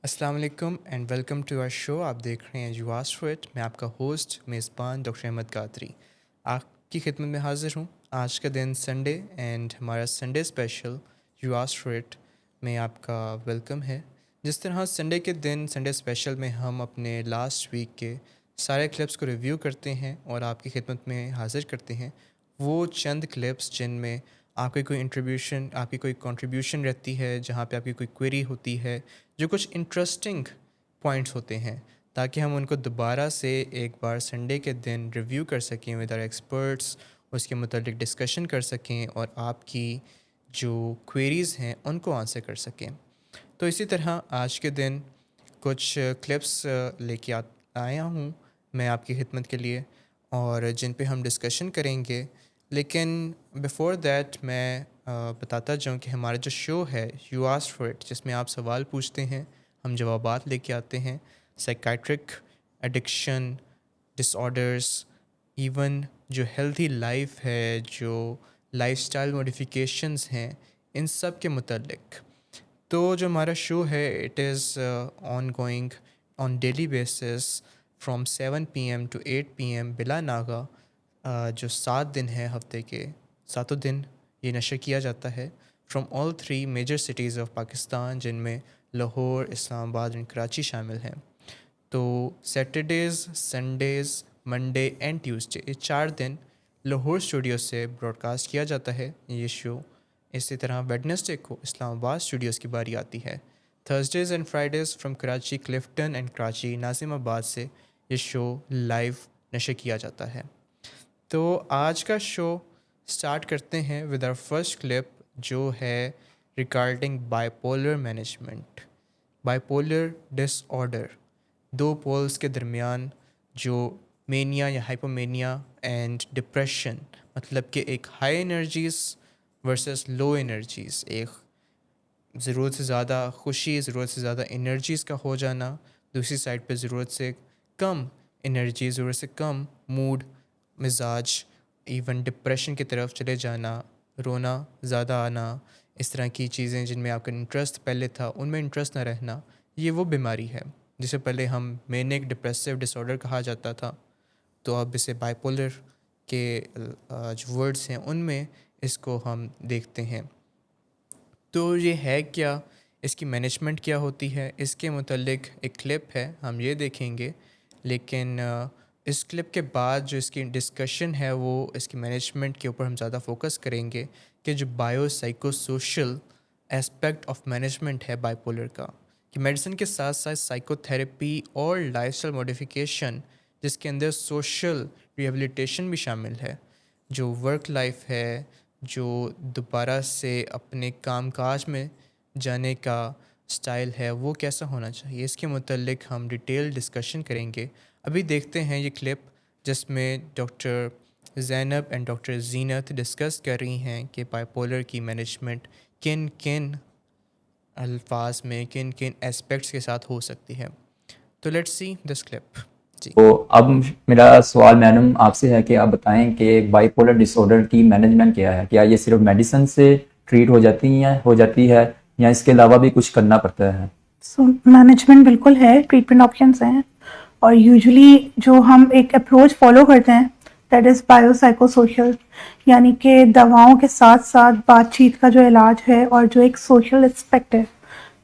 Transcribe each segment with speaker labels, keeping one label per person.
Speaker 1: السلام علیکم and welcome to our شو. آپ دیکھ رہے ہیں یو آسک فار اٹ. میں آپ کا ہوسٹ میزبان ڈاکٹر احمد قادری آپ کی خدمت میں حاضر ہوں. آج کا دن سنڈے اینڈ ہمارا Sunday special you ask for it میں آپ کا ویلکم ہے. جس طرح سنڈے کے دن سنڈے اسپیشل میں ہم اپنے لاسٹ ویک کے سارے کلپس کو ریویو کرتے ہیں اور آپ کی خدمت میں حاضر کرتے ہیں. وہ چند کلپس جن میں آپ کی کوئی آپ کی کوئی کنٹریبیوشن رہتی ہے, جہاں پہ آپ کی کوئی کوئری ہوتی ہے, جو کچھ انٹرسٹنگ پوائنٹس ہوتے ہیں, تاکہ ہم ان کو دوبارہ سے ایک بار سنڈے کے دن ریویو کر سکیں ود آر ایکسپرٹس, اس کے متعلق ڈسکشن کر سکیں اور آپ کی جو کوئریز ہیں ان کو آنسر کر سکیں. تو اسی طرح آج کے دن کچھ کلپس لے کے آیا ہوں میں آپ کی خدمت کے لیے, اور جن پہ ہم ڈسکشن کریں گے. لیکن بیفور دیٹ میں بتاتا جاؤں کہ ہمارا جو شو ہے یو آسک فار اٹ, جس میں آپ سوال پوچھتے ہیں, ہم جوابات لے کے آتے ہیں. سائیکائٹرک, ایڈکشن, ڈس آرڈرس, ایون جو ہیلتھی لائف ہے, جو لائف اسٹائل موڈیفیکیشنز ہیں, ان سب کے متعلق. تو جو ہمارا شو ہے it is on going on daily basis from 7 PM to 8 PM بلا ناغہ. جو 7 دن ہے ہفتے کے, 7 دن یہ نشر کیا جاتا ہے from all 3 major cities of Pakistan, جن میں لاہور, اسلام آباد اینڈ کراچی شامل ہیں. تو Saturdays, Sundays, Monday and Tuesday, یہ 4 دن لاہور اسٹوڈیو سے براڈ کاسٹ کیا جاتا ہے یہ شو. اسی طرح ویڈنسڈے کو اسلام آباد اسٹوڈیوز کی باری آتی ہے. Thursdays and Fridays from Karachi Clifton and Karachi Nazimabad سے یہ شو لائیو نشر کیا جاتا ہے. تو آج کا شو سٹارٹ کرتے ہیں ود آور فرسٹ کلپ, جو ہے regarding bipolar management. Bipolar disorder, 2 poles کے درمیان جو مینیا یا ہائپومینیا اینڈ ڈپریشن, مطلب کہ ایک ہائی انرجیز ورسس لو انرجیز, ایک ضرورت سے زیادہ خوشی, ضرورت سے زیادہ انرجیز کا ہو جانا, دوسری سائڈ پہ ضرورت سے کم انرجی, ضرورت سے کم موڈ مزاج, ایون ڈپریشن کی طرف چلے جانا, رونا زیادہ آنا, اس طرح کی چیزیں جن میں آپ کا انٹرسٹ پہلے تھا ان میں انٹرسٹ نہ رہنا. یہ وہ بیماری ہے جسے پہلے ہم مینک ڈپریسو ڈس آرڈر کہا جاتا تھا, تو اب اسے بائی پولر کے جو ورڈز ہیں ان میں اس کو ہم دیکھتے ہیں. تو یہ ہے کیا, اس کی مینجمنٹ کیا ہوتی ہے, اس کے متعلق ایک کلپ ہے, ہم یہ دیکھیں گے. لیکن اس کلپ کے بعد جو اس کی ڈسکشن ہے وہ اس کی مینجمنٹ کے اوپر ہم زیادہ فوکس کریں گے, کہ جو bio psycho social aspect of management ہے بائی پولر کا, کہ میڈیسن کے ساتھ ساتھ سائیکو تھیراپی اور لائف اسٹائل موڈیفیکیشن, جس کے اندر سوشل ریہیبلیٹیشن بھی شامل ہے, جو ورک لائف ہے, جو دوبارہ سے اپنے کام کاج میں جانے کا سٹائل ہے, وہ کیسا ہونا چاہیے, اس کے متعلق ہم ڈیٹیل ڈسکشن کریں گے. ابھی دیکھتے ہیں یہ کلپ, جس میں doctor Zainab and doctor Zeenat discuss کر رہی ہیں کہ بائی پولر کی مینجمنٹ کن کن الفاظ میں, کن کن اسپیکٹس کے ساتھ ہو سکتی ہے. تو لیٹس سی دس کلپ. جی,
Speaker 2: تو اب میرا سوال میڈم آپ سے ہے کہ آپ بتائیں کہ بائی پولر ڈس آرڈر کی مینجمنٹ کیا ہے. کیا یہ صرف میڈیسن سے ٹریٹ ہو جاتی ہے یا اس کے علاوہ بھی کچھ کرنا پڑتا ہے؟
Speaker 3: مینجمنٹ بالکل ہے, ٹریٹمنٹ آپشنس ہیں, اور یوزلی جو ہم ایک اپروچ فالو کرتے ہیں that is bio psycho social, یعنی کہ دواؤں کے ساتھ ساتھ بات چیت کا جو علاج ہے اور جو ایک سوشل اسپیکٹ ہے,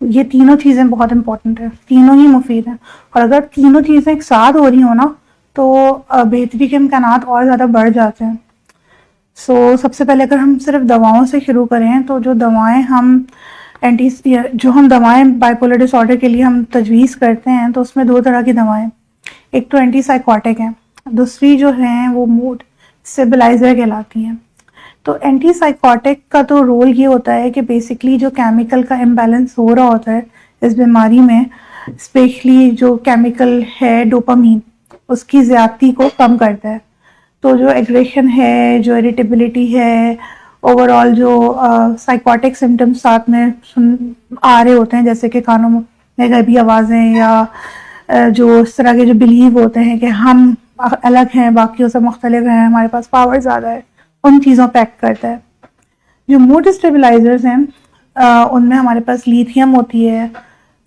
Speaker 3: یہ تینوں چیزیں بہت امپورٹنٹ ہیں, تینوں ہی مفید ہیں. اور اگر تینوں چیزیں ایک ساتھ ہو رہی ہوں نا تو بہتری کے امکانات اور زیادہ بڑھ جاتے ہیں. سب سے پہلے اگر ہم صرف دواؤں سے شروع کریں تو جو دوائیں بائی پولر ڈس آرڈر کے لیے ہم تجویز کرتے ہیں, تو اس میں 2 طرح کی دوائیں, ایک تو اینٹی سائیکوٹک ہیں, دوسری جو ہیں وہ موڈ اسٹیبلائزر کہلاتی ہیں. تو اینٹی سائیکوٹک کا تو رول یہ ہوتا ہے کہ بیسکلی جو کیمیکل کا امبیلنس ہو رہا ہوتا ہے اس بیماری میں, اسپیشلی جو کیمیکل ہے ڈوپامین, اس کی زیادتی کو کم کرتا ہے. تو جو ایگریشن ہے, جو اریٹیبلٹی ہے, اوور آل جو سائیکوٹک سمٹمس ساتھ میں آ رہے ہوتے ہیں, جیسے کہ کانوں میں غیبی آوازیں یا جو اس طرح کے جو بلیو ہوتے ہیں کہ ہم الگ ہیں, باقیوں سے مختلف ہیں, ہمارے پاس پاور زیادہ ہے, ان چیزوں پہ ایکٹ کرتا ہے. جو موڈ اسٹیبلائزرز ہیں ان میں ہمارے پاس لیتھیم ہوتی ہے,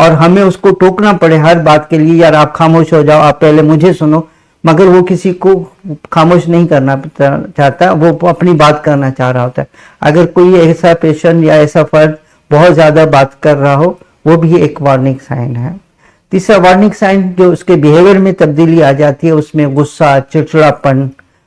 Speaker 4: اور ہمیں اس کو ٹوکنا پڑے ہر بات کے لیے، یار آپ خاموش ہو جاؤ، آپ پہلے مجھے سنو، مگر وہ کسی کو خاموش نہیں کرنا چاہتا، وہ اپنی بات کرنا چاہ رہا ہوتا ہے. اگر کوئی ایسا پیشنٹ یا ایسا فرد بہت زیادہ بات کر رہا ہو، وہ بھی ایک وارننگ سائن ہے. تیسرا وارننگ سائن جو اس کے بیہیویئر میں تبدیلی آ جاتی ہے، اس میں غصہ، چڑچڑاپن،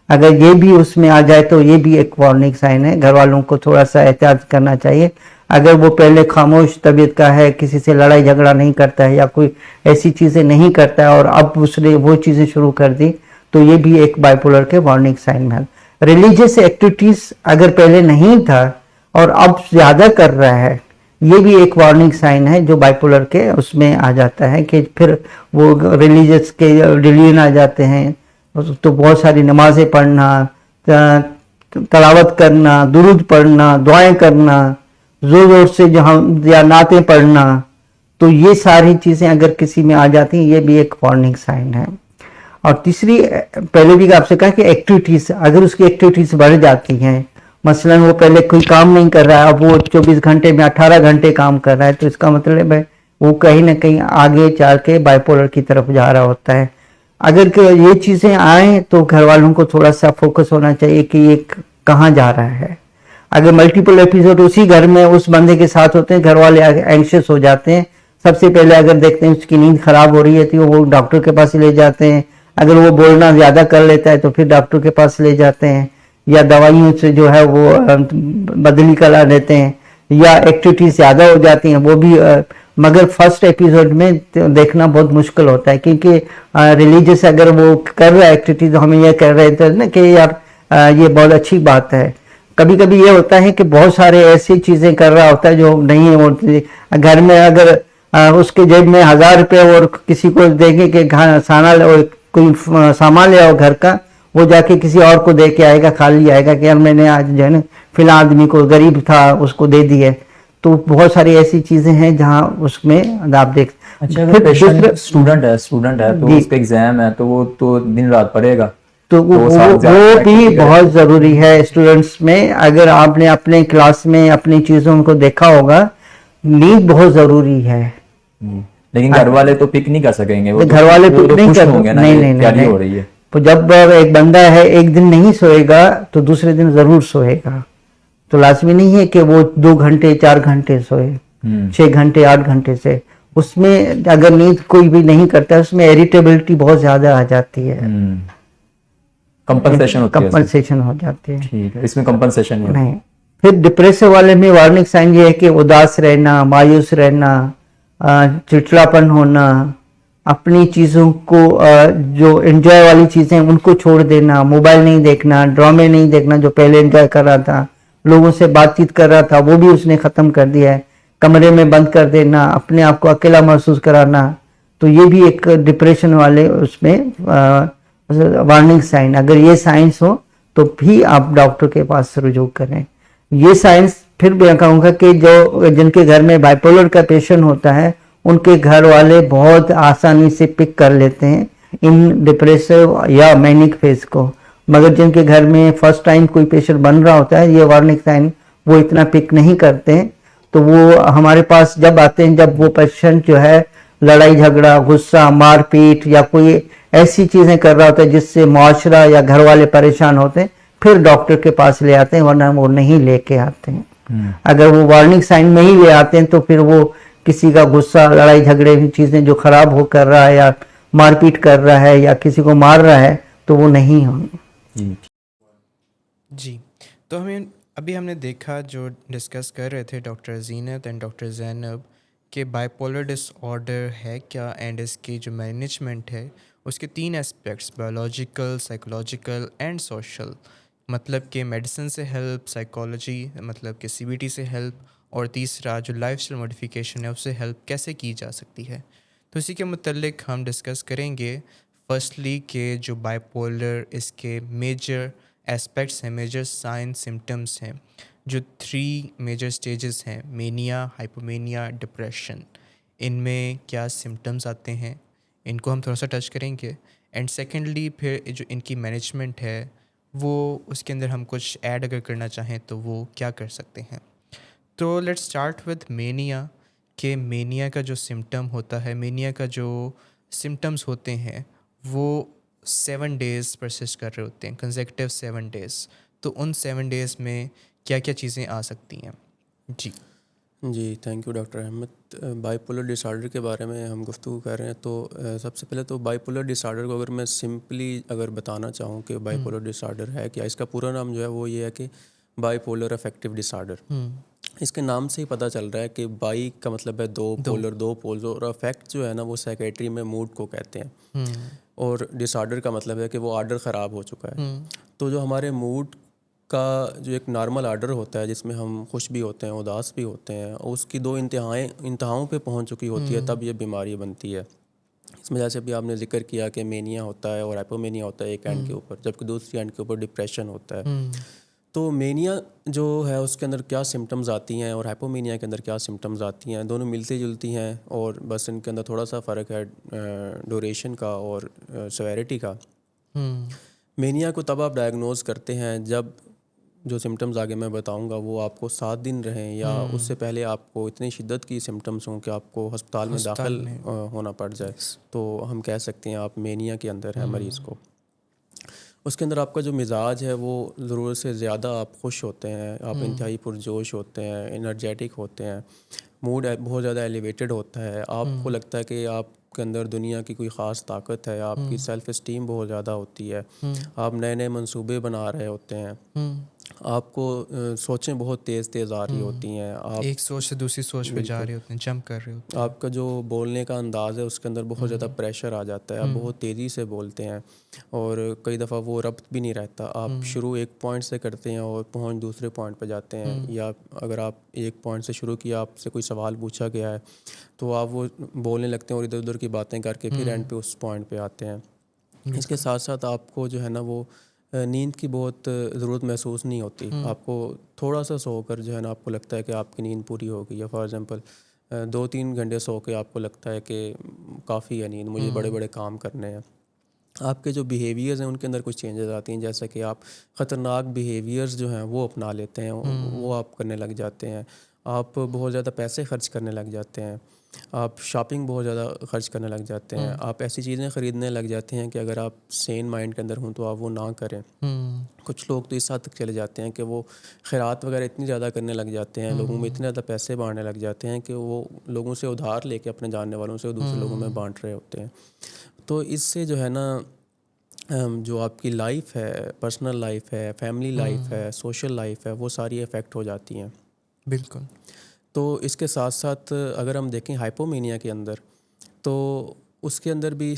Speaker 4: اگر یہ بھی اس میں آ جائے تو یہ بھی ایک وارننگ سائن ہے. گھر والوں کو تھوڑا سا احتیاط کرنا چاہیے. اگر وہ پہلے خاموش طبیعت کا ہے، کسی سے لڑائی جھگڑا نہیں کرتا ہے یا کوئی ایسی چیزیں نہیں کرتا ہے، اور اب اس نے وہ چیزیں شروع کر دی، تو یہ بھی ایک بائیپولر کے وارننگ سائن میں. ریلیجیس ایکٹیویٹیز اگر پہلے نہیں تھا اور اب زیادہ کر رہا ہے، یہ بھی ایک وارننگ سائن ہے جو بائیپولر کے اس میں آ جاتا ہے، کہ پھر وہ ریلیجیس کے ریلیجن آ جاتے ہیں. تو بہت ساری نمازیں پڑھنا، تلاوت کرنا، درود پڑھنا، دعائیں کرنا، زور زور سے جہاں یا نعتیں پڑھنا، تو یہ ساری چیزیں اگر کسی میں آ جاتی ہیں، یہ بھی ایک وارننگ سائن ہے. اور تیسری، پہلے بھی آپ سے کہا کہ ایکٹیویٹیز، اگر اس کی ایکٹیویٹیز بڑھ جاتی ہیں، مثلا وہ پہلے کوئی کام نہیں کر رہا ہے، اب وہ 24 گھنٹے میں 18 گھنٹے کام کر رہا ہے، تو اس کا مطلب ہے وہ کہیں نہ کہیں آگے چل کے بائیپولر کی طرف جا رہا ہوتا ہے. اگر یہ چیزیں آئیں تو گھر والوں کو تھوڑا سا فوکس ہونا چاہیے کہ یہ کہاں جا رہا ہے. اگر ملٹیپل ایپیسوڈ اسی گھر میں اس بندے کے ساتھ ہوتے ہیں، گھر والے اینکشس ہو جاتے ہیں. سب سے پہلے اگر دیکھتے ہیں اس کی نیند خراب ہو رہی ہے تو وہ ڈاکٹر کے پاس لے جاتے ہیں. اگر وہ بولنا زیادہ کر لیتا ہے تو پھر ڈاکٹر کے پاس لے جاتے ہیں، یا دوائیوں سے جو ہے وہ بدلی کرا دیتے ہیں، یا ایکٹیویٹیز زیادہ ہو جاتی ہیں وہ بھی. مگر فرسٹ ایپیسوڈ میں دیکھنا بہت مشکل ہوتا ہے، کیونکہ ریلیجیس اگر وہ کر رہا ہے ایکٹیویٹی تو ہمیں یہ کہہ رہے تھے نا کہ یار یہ بہت اچھی بات ہے. کبھی کبھی یہ ہوتا ہے کہ بہت سارے ایسی چیزیں کر رہا ہوتا ہے جو نہیں ہوتی. گھر میں اگر اس کے جیب میں 1000 روپے اور کسی کو دیکھے کہ کوئی سامان لے آؤ گھر کا، وہ جا کے کسی اور کو دے کے آئے گا، خالی آئے گا کہ یار میں نے آج جو ہے نا فلاں آدمی کو، غریب تھا اس کو دے دی ہے. تو بہت ساری ایسی چیزیں ہیں جہاں اس میں آپ دیکھ.
Speaker 2: اچھا اگر پیشنٹ اسٹوڈنٹ ہے تو اس کا ایگزام ہے تو وہ تو دن رات پڑھے گا،
Speaker 4: تو وہ بھی بہت ضروری ہے اسٹوڈنٹس میں. اگر آپ نے اپنے کلاس میں اپنی چیزوں کو دیکھا ہوگا، نیند بہت ضروری ہے.
Speaker 2: لیکن گھر والے تو پک نہیں کر سکیں گے،
Speaker 4: گھر والے پک نہیں کر
Speaker 2: ہوں گے نا، نہیں ہو رہی ہے.
Speaker 4: تو جب ایک بندہ ہے ایک دن نہیں سوئے گا تو دوسرے دن ضرور سوئے گا. تو لازمی نہیں ہے کہ وہ 2 گھنٹے 4 گھنٹے سوئے، 6 گھنٹے 8 گھنٹے سے. اس میں اگر نیند کوئی بھی نہیں کرتا، اس میں ایریٹیبلٹی بہت زیادہ آ جاتی ہے، کمپنسیشن ہو جاتی ہے.
Speaker 2: ٹھیک ہے، اس میں کمپنسیشن
Speaker 4: نہیں. پھر ڈپریسو والے میں وارننگ سائن یہ ہے کہ اداس رہنا، مایوس رہنا، چڑچڑاپن ہونا، اپنی چیزوں کو جو انجوائے والی چیزیں ان کو چھوڑ دینا، موبائل نہیں دیکھنا، ڈرامے نہیں دیکھنا جو پہلے انجوائے کر رہا تھا، لوگوں سے بات چیت کر رہا تھا وہ بھی اس نے ختم کر دیا ہے، کمرے میں بند کر دینا، اپنے آپ کو اکیلا محسوس کرانا. تو یہ بھی ایک ڈپریشن والے اس میں وارننگ سائن. اگر یہ سائنس ہو تو بھی آپ ڈاکٹر کے پاس رجوع کریں. یہ سائنس پھر میں کہوں گا کہ جو جن کے گھر میں بائیپولر کا پیشنٹ ہوتا ہے ان کے گھر والے بہت آسانی سے پک کر لیتے ہیں ان ڈپریسو یا مینک فیز کو. مگر جن کے گھر میں فرسٹ ٹائم کوئی پیشنٹ بن رہا ہوتا ہے یہ وارننگ سائن وہ اتنا پک نہیں کرتے ہیں. تو وہ ہمارے پاس جب آتے ہیں جب وہ پیشنٹ جو ہے لڑائی جھگڑا، غصہ، مار پیٹ یا کوئی ایسی چیزیں کر رہا ہوتا ہے جس سے معاشرہ یا گھر والے پریشان ہوتے ہیں، پھر ڈاکٹر کے پاس لے آتے ہیں، ورنہ وہ نہیں لے کے آتے ہیں. اگر وہ وارننگ سائن میں ہی لے آتے ہیں تو پھر وہ کسی کا غصہ، لڑائی جھگڑے کی چیزیں جو خراب ہو کر رہا ہے یا مار پیٹ کر رہا ہے یا کسی کو مار رہا ہے تو وہ نہیں ہوں.
Speaker 1: جی، تو ہم نے دیکھا جو ڈسکس کر رہے تھے ڈاکٹر زینت اینڈ ڈاکٹر زینب کہ بائی پولر ڈس آرڈر ہے کیا اینڈ اس کی جو مینجمنٹ ہے اس کے 3 aspects, biological, psychological and social. مطلب کہ میڈیسن سے ہیلپ، سائیکالوجی مطلب کہ CBT سے ہیلپ، اور تیسرا جو لائف اسٹائل موڈیفیکیشن ہے اس سے ہیلپ کیسے کی جا سکتی ہے. تو اسی کے متعلق ہم ڈسکس کریں گے. فرسٹلی کہ جو بائی پولر اس کے میجر اسپیکٹس ہیں، میجر سائن سمٹمس ہیں، جو 3 میجر سٹیجز ہیں، مینیا، ہائپومینیا، ڈپریشن. ان میں کیا سمٹمز آتے ہیں ان کو ہم تھوڑا سا ٹچ کریں گے. اینڈ سیکنڈلی پھر جو ان کی مینجمنٹ ہے وہ اس کے اندر ہم کچھ ایڈ اگر کرنا چاہیں تو وہ کیا کر سکتے ہیں. تو لیٹس اسٹارٹ وتھ مینیا کہ مینیا کا جو سمٹم ہوتا ہے، مینیا کا جو سمٹمز ہوتے ہیں وہ 7 days پرسسٹ کر رہے ہوتے ہیں، کنزیکٹیو 7 days. تو ان 7 days میں کیا کیا چیزیں آ سکتی ہیں؟
Speaker 5: جی thank you doctor Ahmed. Bipolar disorder کے بارے میں ہم گفتگو کر رہے ہیں. تو سب سے پہلے تو بائی پولر ڈس آرڈر کو اگر میں سمپلی اگر بتانا چاہوں کہ بائی پولر ڈس آرڈر ہے کیا، اس کا پورا نام جو ہے وہ یہ ہے کہ bipolar affective disorder. اس کے نام سے ہی پتہ چل رہا ہے کہ بائی کا مطلب ہے دو، پولر دو پولز، اور افیکٹ جو ہے نا وہ سائیکیٹری میں موڈ کو کہتے ہیں، اور ڈس آرڈر کا مطلب ہے کہ وہ آرڈر خراب ہو چکا ہے. تو جو ہمارے موڈ کا جو ایک نارمل آرڈر ہوتا ہے جس میں ہم خوش بھی ہوتے ہیں، اداس بھی ہوتے ہیں، اس کی 2 انتہاؤں پہ پہنچ چکی ہوتی ہے، تب یہ بیماری بنتی ہے. اس میں جیسے ابھی آپ نے ذکر کیا کہ مینیا ہوتا ہے اور ہائپومینیا ہوتا ہے ایک اینڈ کے اوپر، جبکہ دوسری اینڈ کے اوپر ڈپریشن ہوتا ہے. تو مینیا جو ہے اس کے اندر کیا سمٹمز آتی ہیں اور ہائپومینیا کے اندر کیا سمٹمز آتی ہیں، دونوں ملتی جلتی ہیں، اور بس ان کے اندر تھوڑا سا فرق ہے ڈوریشن کا اور سیویرٹی کا. مینیا کو تب آپ ڈائگنوز کرتے ہیں جب جو سمٹمز آگے میں بتاؤں گا وہ آپ کو 7 دن رہیں یا اس سے پہلے آپ کو اتنی شدت کی سمٹمز ہوں کہ آپ کو ہسپتال میں داخل ہونا پڑ جائے، تو ہم کہہ سکتے ہیں آپ مینیا کے اندر ہے مریض کو. اس کے اندر آپ کا جو مزاج ہے وہ ضرورت سے زیادہ آپ خوش ہوتے ہیں، آپ انتہائی پرجوش ہوتے ہیں، انرجیٹک ہوتے ہیں، موڈ بہت زیادہ ایلیویٹڈ ہوتا ہے، آپ کو لگتا ہے کہ آپ کے اندر دنیا کی کوئی خاص طاقت ہے، آپ کی سیلف اسٹیم بہت زیادہ ہوتی ہے، آپ نئے نئے منصوبے بنا رہے ہوتے ہیں، آپ کو سوچیں بہت تیز تیز آ رہی ہوتی ہیں، آپ
Speaker 1: ایک سوچ سے دوسری سوچ پہ جا رہے ہوتے ہیں، جمپ کر رہے ہوتے ہیں.
Speaker 5: آپ کا جو بولنے کا انداز ہے اس کے اندر بہت زیادہ پریشر آ جاتا ہے، آپ بہت تیزی سے بولتے ہیں، اور کئی دفعہ وہ ربط بھی نہیں رہتا، آپ شروع ایک پوائنٹ سے کرتے ہیں اور پہنچ دوسرے پوائنٹ پہ جاتے ہیں، یا اگر آپ ایک پوائنٹ سے شروع کیا، آپ سے کوئی سوال پوچھا گیا ہے تو آپ وہ بولنے لگتے ہیں اور ادھر ادھر کی باتیں کر کے پھر اینڈ پہ اس پوائنٹ پہ آتے ہیں. اس کے ساتھ ساتھ آپ کو جو ہے نا وہ نیند کی بہت ضرورت محسوس نہیں ہوتی، آپ کو تھوڑا سا سو کر جو ہے نا آپ کو لگتا ہے کہ آپ کی نیند پوری ہو گئی، یا فار ایگزامپل 2-3 گھنٹے سو کے آپ کو لگتا ہے کہ کافی ہے نیند، مجھے بڑے بڑے کام کرنے ہیں. آپ کے جو بیہیویئرز ہیں ان کے اندر کچھ چینجز آتی ہیں، جیسا کہ آپ خطرناک بیہیویئرز جو ہیں وہ اپنا لیتے ہیں، وہ آپ کرنے لگ جاتے ہیں، آپ بہت زیادہ پیسے خرچ کرنے لگ جاتے ہیں، آپ شاپنگ بہت زیادہ خرچ کرنے لگ جاتے ہیں، آپ ایسی چیزیں خریدنے لگ جاتے ہیں کہ اگر آپ سین مائنڈ کے اندر ہوں تو آپ وہ نہ کریں. کچھ لوگ تو اس حد تک چلے جاتے ہیں کہ وہ خیرات وغیرہ اتنی زیادہ کرنے لگ جاتے ہیں، لوگوں میں اتنے زیادہ پیسے بانٹنے لگ جاتے ہیں کہ وہ لوگوں سے ادھار لے کے اپنے جاننے والوں سے دوسرے لوگوں میں بانٹ رہے ہوتے ہیں. تو اس سے جو ہے نا جو آپ کی لائف ہے، پرسنل لائف ہے، فیملی لائف ہے، سوشل لائف ہے، وہ ساری افیکٹ ہو جاتی ہیں.
Speaker 1: بالکل.
Speaker 5: تو اس کے ساتھ ساتھ اگر ہم دیکھیں ہائپومینیا کے اندر، تو اس کے اندر بھی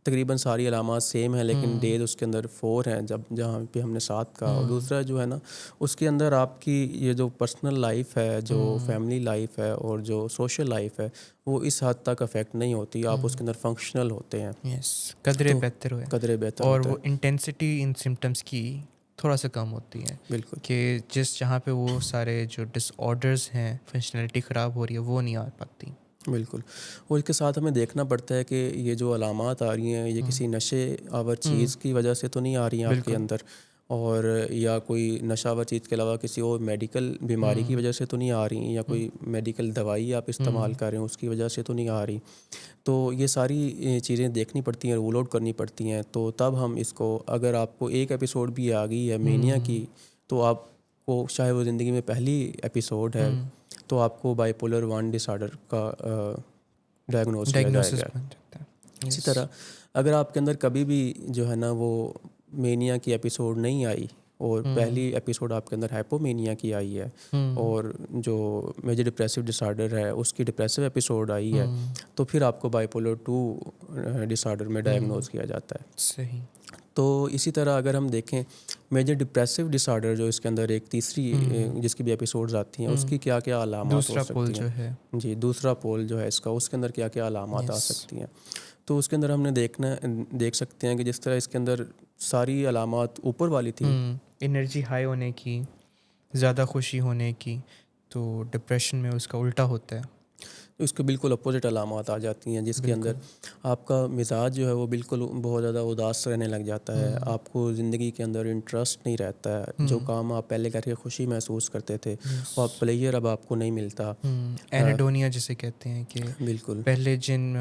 Speaker 5: تقریباً ساری علامات سیم ہیں، لیکن ڈیز اس کے اندر 4 ہیں جہاں پہ ہم نے 7 کہا. اور دوسرا جو ہے نا اس کے اندر آپ کی یہ جو پرسنل لائف ہے، جو فیملی لائف ہے اور جو سوشل لائف ہے وہ اس حد تک افیکٹ نہیں ہوتی، آپ اس کے اندر فنکشنل ہوتے ہیں.
Speaker 1: یس، قدرے بہتر ہوئے،
Speaker 5: قدرے بہتر
Speaker 1: اور
Speaker 5: ہوتا
Speaker 1: وہ
Speaker 5: ہے.
Speaker 1: انٹینسٹی ان سمٹمس کی تھوڑا سا کم ہوتی ہے.
Speaker 5: بالکل
Speaker 1: کہ جہاں پہ وہ سارے جو ڈس آرڈرز ہیں، فنکشنلٹی خراب ہو رہی ہے، وہ نہیں آ پاتی.
Speaker 5: بالکل. اور اس کے ساتھ ہمیں دیکھنا پڑتا ہے کہ یہ جو علامات آ رہی ہیں یہ کسی نشے آور چیز کی وجہ سے تو نہیں آ رہی ہیں آپ کے اندر، اور یا کوئی نشہ آور چیز کے علاوہ کسی اور میڈیکل بیماری کی وجہ سے تو نہیں آ رہی ہیں، یا کوئی میڈیکل دوائی آپ استعمال کر رہے ہیں اس کی وجہ سے تو نہیں آ رہی. تو یہ ساری چیزیں دیکھنی پڑتی ہیں، رول آؤٹ کرنی پڑتی ہیں. تو تب ہم اس کو، اگر آپ کو ایک ایپیسوڈ بھی آ گئی ہے مینیا کی، تو آپ کو چاہے وہ زندگی میں پہلی ایپیسوڈ ہے تو آپ کو بائی پولر 1 ڈس آرڈر کا ڈائگنوز کیا جائے گا. اسی طرح اگر آپ کے اندر کبھی بھی جو ہے نا وہ مینیا کی ایپیسوڈ نہیں آئی اور پہلی ایپیسوڈ آپ کے اندر ہائپومینیا کی آئی ہے، اور جو میجر ڈپریسو ڈس آرڈر ہے اس کی ڈپریسو ایپیسوڈ آئی ہے، تو پھر آپ کو بائی پولر 2 ڈس آرڈر میں ڈائگنوز کیا جاتا ہے.
Speaker 1: صحیح.
Speaker 5: تو اسی طرح اگر ہم دیکھیں میجر ڈپریسو ڈس آرڈر جو اس کے اندر ایک تیسری جس کی بھی ایپیسوڈز آتی ہیں، اس کی کیا کیا علامات ہو سکتی ہیں. جی دوسرا پول جو ہے اس کا، اس کے اندر کیا کیا علامات آ سکتی ہیں. تو اس کے اندر ہم نے دیکھ سکتے ہیں کہ جس طرح اس کے اندر ساری علامات اوپر والی تھی،
Speaker 1: انرجی ہائی ہونے کی، زیادہ خوشی ہونے کی، تو ڈپریشن میں اس کا الٹا ہوتا ہے.
Speaker 5: اس کے بالکل اپوزٹ علامات آ جاتی ہیں، جس کے اندر آپ کا مزاج جو ہے وہ بالکل بہت زیادہ اداس رہنے لگ جاتا ہے، آپ کو زندگی کے اندر انٹرسٹ نہیں رہتا ہے، جو کام آپ پہلے کر کے خوشی محسوس کرتے تھے وہ آپ پلیئر اب آپ کو نہیں ملتا.
Speaker 1: اینیڈونیا جسے کہتے ہیں کہ
Speaker 5: بالکل
Speaker 1: پہلے جن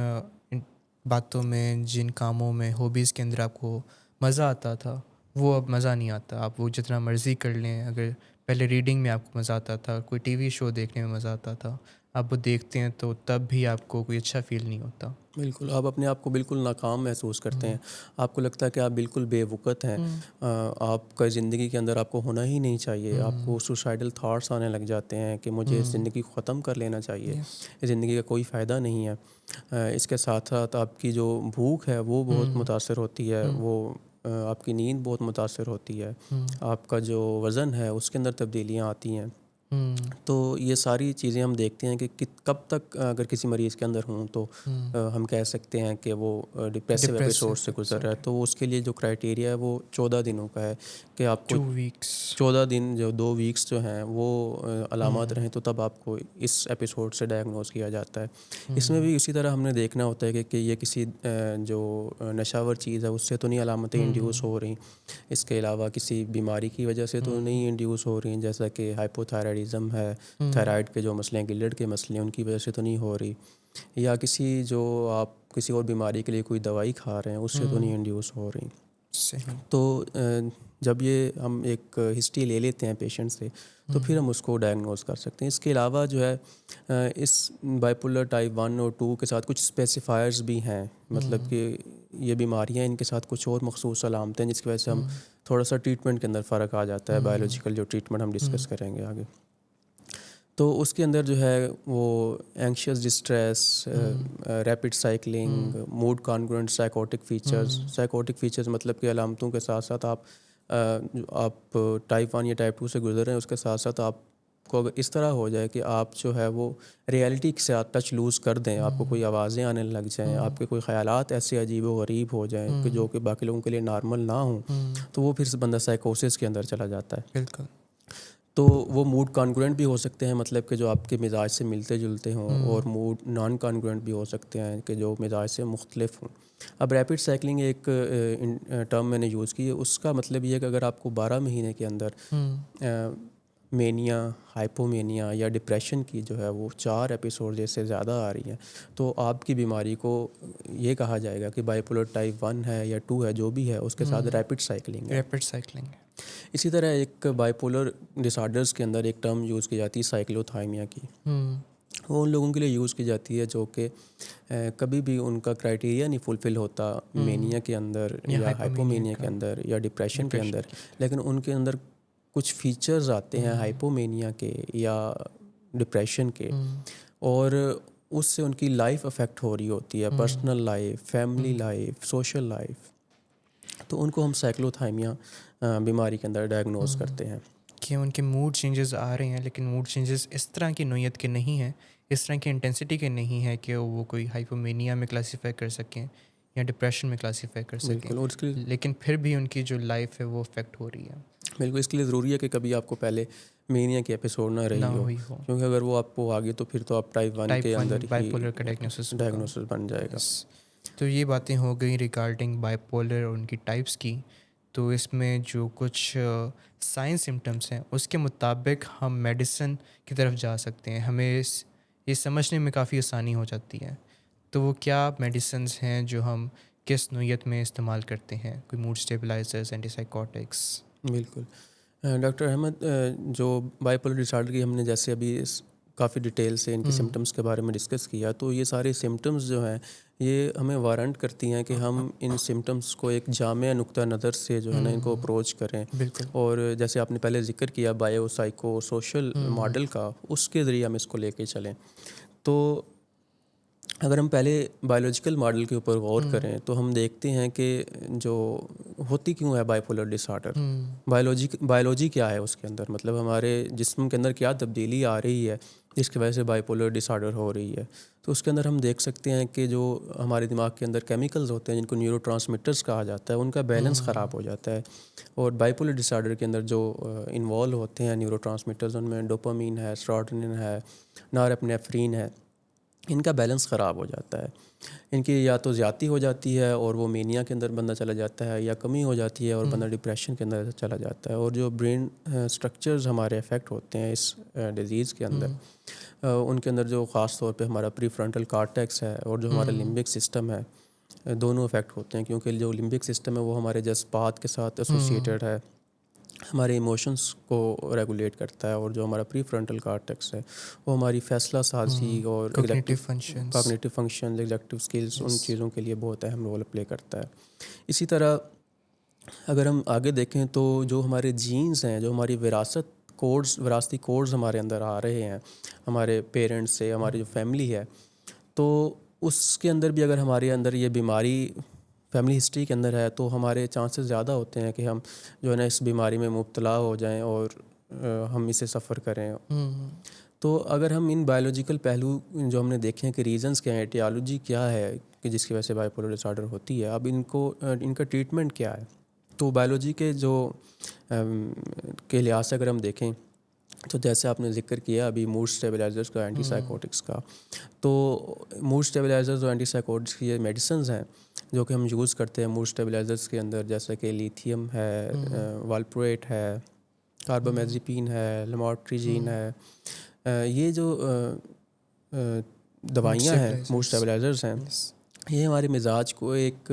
Speaker 1: باتوں میں، جن کاموں میں، ہابیز کے اندر آپ کو مزہ آتا تھا وہ اب مزہ نہیں آتا. آپ وہ جتنا مرضی کر لیں، اگر پہلے ریڈنگ میں آپ کو مزہ آتا تھا، کوئی ٹی وی شو دیکھنے میں مزہ آتا تھا، آپ وہ دیکھتے ہیں تو تب بھی آپ کو کوئی اچھا فیل نہیں ہوتا.
Speaker 5: بالکل آپ اپنے آپ کو بالکل ناکام محسوس کرتے ہیں، آپ کو لگتا ہے کہ آپ بالکل بے وقت ہیں، آپ کا زندگی کے اندر آپ کو ہونا ہی نہیں چاہیے، آپ کو سوسائڈل تھاٹس آنے لگ جاتے ہیں کہ مجھے اس زندگی کو ختم کر لینا چاہیے، اس زندگی کا کوئی فائدہ نہیں ہے. اس کے ساتھ ساتھ آپ کی جو بھوک ہے وہ بہت متاثر ہوتی ہے، وہ آپ کی نیند بہت متاثر ہوتی ہے، آپ کا جو وزن ہے اس کے اندر تبدیلیاں آتی ہیں. تو یہ ساری چیزیں ہم دیکھتے ہیں کہ کب تک اگر کسی مریض کے اندر ہوں تو ہم کہہ سکتے ہیں کہ وہ ڈپریسو ایپیسوڈ سے گزر رہا ہے. تو اس کے لیے جو کرائٹیریا ہے وہ 14 دنوں کا ہے کہ آپ کو
Speaker 1: 2 weeks
Speaker 5: 14 دن جو 2 ویکس جو ہیں وہ علامات رہیں تو تب آپ کو اس ایپیسوڈ سے ڈائگنوز کیا جاتا ہے. اس میں بھی اسی طرح ہم نے دیکھنا ہوتا ہے کہ یہ کسی جو نشاور چیز ہے اس سے تو نہیں علامتیں انڈیوس ہو رہی، اس کے علاوہ کسی بیماری کی وجہ سے تو نہیں انڈیوس ہو رہی ہیں، جیسا کہ ہائپوتھائرائڈزم ہے، تھائرائڈ کے جو مسئلے ہیں، گلڈ کے مسئلے ہیں، ان کی وجہ سے تو نہیں ہو رہی، یا کسی جو آپ کسی اور بیماری کے لیے کوئی دوائی کھا رہے ہیں اس سے تو نہیں انڈیوس ہو رہی.
Speaker 1: صحیح.
Speaker 5: تو جب یہ ہم ایک ہسٹری لے لیتے ہیں پیشنٹ سے تو پھر ہم اس کو ڈائگنوز کر سکتے ہیں. اس کے علاوہ جو ہے اس بائیپولر ٹائپ 1 اور 2 کے ساتھ کچھ اسپیسیفائرز بھی ہیں، مطلب کہ یہ بیماریاں ان کے ساتھ کچھ اور مخصوص علامتیں ہیں جس کی وجہ سے ہم تھوڑا سا ٹریٹمنٹ کے اندر فرق آ جاتا ہے، بایولوجیکل جو ٹریٹمنٹ ہم ڈسکس کریں گے آگے. تو اس کے اندر جو ہے وہ anxious distress, rapid cycling, mood congruent psychotic features مطلب کہ علامتوں کے ساتھ ساتھ آپ ٹائپ 1 یا ٹائپ 2 سے گزر رہے ہیں، اس کے ساتھ ساتھ آپ کو اگر اس طرح ہو جائے کہ آپ جو ہے وہ ریئلٹی کے ساتھ ٹچ لوز کر دیں، آپ کو کوئی آوازیں آنے لگ جائیں، آپ کے کوئی خیالات ایسے عجیب و غریب ہو جائیں کہ جو کہ باقی لوگوں کے لیے نارمل نہ ہوں، تو وہ پھر بندہ سائیکوسس کے اندر چلا جاتا ہے.
Speaker 1: بالکل.
Speaker 5: تو وہ موڈ کانگرونٹ بھی ہو سکتے ہیں، مطلب کہ جو آپ کے مزاج سے ملتے جلتے ہوں، اور موڈ نان کانگرونٹ بھی ہو سکتے ہیں کہ جو مزاج سے مختلف ہوں. اب ریپڈ سائیکلنگ ایک ٹرم میں نے یوز کی ہے، اس کا مطلب یہ ہے کہ اگر آپ کو 12 مہینے کے اندر مینیا، ہائپومینیا یا ڈپریشن کی جو ہے وہ 4 ایپیسوڈ جیسے زیادہ آ رہی ہیں تو آپ کی بیماری کو یہ کہا جائے گا کہ بائیپولر ٹائپ 1 ہے یا 2 ہے، جو بھی ہے اس کے ساتھ ریپڈ سائیکلنگ ہے.
Speaker 1: Rapid cycling.
Speaker 5: اسی طرح ایک بائیپولر ڈس آرڈرز کے اندر ایک ٹرم یوز کی جاتی ہے سائیکلوتھائمیا کی. وہ ان لوگوں کے لیے یوز کی جاتی ہے جو کہ کبھی بھی ان کا کرائٹیریا نہیں فلفل ہوتا مینیا کے اندر یا ہائپومینیا کے اندر یا ڈپریشن کے اندر، لیکن ان کے اندر کچھ فیچرز آتے ہیں ہائپومینیا کے یا ڈپریشن کے، اور اس سے ان کی لائف افیکٹ ہو رہی ہوتی ہے، personal life, family life, social life. تو ان کو ہم سائیکلوتھائمیا بیماری کے اندر ڈائگنوز کرتے ہیں
Speaker 1: کہ ان کے موڈ چینجز آ رہے ہیں، لیکن موڈ چینجز اس طرح کی نوعیت کے نہیں ہیں، اس طرح کی انٹینسٹی کے نہیں ہیں کہ وہ کوئی ہائپومینیا میں کلاسیفائی کر سکیں یا ڈپریشن میں کلاسیفائی کر سکیں.
Speaker 5: بالکل. اور اس کے
Speaker 1: لیکن پھر بھی ان کی جو لائف ہے وہ افیکٹ ہو رہی ہے.
Speaker 5: بالکل اس کے لیے ضروری ہے کہ کبھی آپ کو پہلے مینیا کی ایپیسوڈ نہ رہی ہو، کیونکہ اگر وہ آپ کو آگے تو پھر تو آپ ٹائپ 1 کے اندر ہی
Speaker 1: بائیپولر کا ڈائگنوسس
Speaker 5: بن جائے گا.
Speaker 1: تو یہ باتیں ہو گئیں ریگارڈنگ بائیپولر اور ان کی ٹائپس کی. تو اس میں جو کچھ سائنس سمٹمس ہیں اس کے مطابق ہم میڈیسن کی طرف جا سکتے ہیں، ہمیں یہ سمجھنے میں کافی آسانی ہو جاتی ہے. تو وہ کیا میڈیسنز ہیں جو ہم کس نوعیت میں استعمال کرتے ہیں؟ کوئی موڈ اسٹیبلائزرز، اینٹی سائیکوٹکس.
Speaker 5: بالکل. ڈاکٹر احمد، جو بائیپولر ڈس آرڈر کی ہم نے جیسے ابھی کافی ڈیٹیل سے ان کی سمٹمس کے بارے میں ڈسکس کیا، تو یہ سارے سمٹمز جو ہیں یہ ہمیں وارنٹ کرتی ہیں کہ ہم ان سمٹمس کو ایک جامع نقطہ نظر سے جو ہے نا ان کو اپروچ کریں. اور جیسے آپ نے پہلے ذکر کیا بایو سائیکو سوشل ماڈل کا، اس کے ذریعے ہم اس کو لے کے چلیں. تو اگر ہم پہلے بایولوجیکل ماڈل کے اوپر غور کریں تو ہم دیکھتے ہیں کہ جو ہوتی کیوں ہے بائیپولر ڈس آرڈر، بایولوجی کیا ہے اس کے اندر، مطلب ہمارے جسم کے اندر کیا تبدیلی آ رہی ہے جس کی وجہ سے بائیپولر ڈس آرڈر ہو رہی ہے. تو اس کے اندر ہم دیکھ سکتے ہیں کہ جو ہمارے دماغ کے اندر کیمیکلز ہوتے ہیں جن کو نیورو ٹرانسمیٹرز کہا جاتا ہے، ان کا بیلنس خراب ہو جاتا ہے. اور بائیپولر ڈس آرڈر کے اندر جو انوالو ہوتے ہیں نیورو ٹرانسمیٹرز، ان میں ڈوپامین ہے، سیروٹونن ہے، نار اپنیفرین ہے. ان کا بیلنس خراب ہو جاتا ہے. ان کی یا تو زیادتی ہو جاتی ہے اور وہ مینیا کے اندر بندہ چلا جاتا ہے, یا کمی ہو جاتی ہے اور بندہ ڈپریشن کے اندر چلا جاتا ہے. اور جو برین اسٹرکچرز ہمارے افیکٹ ہوتے ہیں اس ڈیزیز کے اندر, ان کے اندر جو خاص طور پہ ہمارا پری فرنٹل کارٹیکس ہے اور جو ہمارا لمبک سسٹم ہے, دونوں افیکٹ ہوتے ہیں. کیونکہ جو لمبک سسٹم ہے وہ ہمارے جذبات کے ساتھ ایسوسیٹیڈ ہے, ہمارے ایموشنس کو ریگولیٹ کرتا ہے. اور جو ہمارا پری فرنٹل کارٹیکس ہے وہ ہماری فیصلہ سازی اور
Speaker 1: Cognitive functions.
Speaker 5: Cognitive function, executive skills, ان چیزوں کے لیے بہت اہم رول پلے کرتا ہے. اسی طرح اگر ہم آگے دیکھیں تو جو ہمارے جینز ہیں, جو ہماری وراثتی کوڈز ہمارے اندر آ رہے ہیں ہمارے پیرنٹس سے, ہماری جو فیملی ہے, تو اس کے اندر بھی اگر ہمارے اندر یہ بیماری فیملی ہسٹری کے اندر ہے تو ہمارے چانسز زیادہ ہوتے ہیں کہ ہم جو ہے نا اس بیماری میں مبتلا ہو جائیں اور ہم اسے سفر کریں. تو اگر ہم ان بایولوجیکل پہلو جو ہم نے دیکھے ہیں کہ ریزنز کیا ہیں, ایٹیالوجی کیا ہے کہ جس کی وجہ سے بائی پولر ڈس آرڈر ہوتی ہے, اب ان کا ٹریٹمنٹ کیا ہے. تو بایولوجی کے کے لحاظ سے اگر ہم دیکھیں تو جیسے آپ نے ذکر کیا ابھی موڈ اسٹیبلائزرز کا, اینٹی سائیکوٹکس کا, تو موڈ اسٹیبلائزرز اور اینٹی سائیکوٹکس کی یہ میڈیسنز ہیں جو کہ ہم یوز کرتے ہیں موڈ اسٹیبلائزرز کے اندر, جیسے کہ لیتھیم ہے, والپرویٹ ہے, کاربامازیپین ہے, لاموٹریجین ہے. یہ جو دوائیاں ہیں موڈ اسٹیبلائزرز ہیں, یہ ہمارے مزاج کو ایک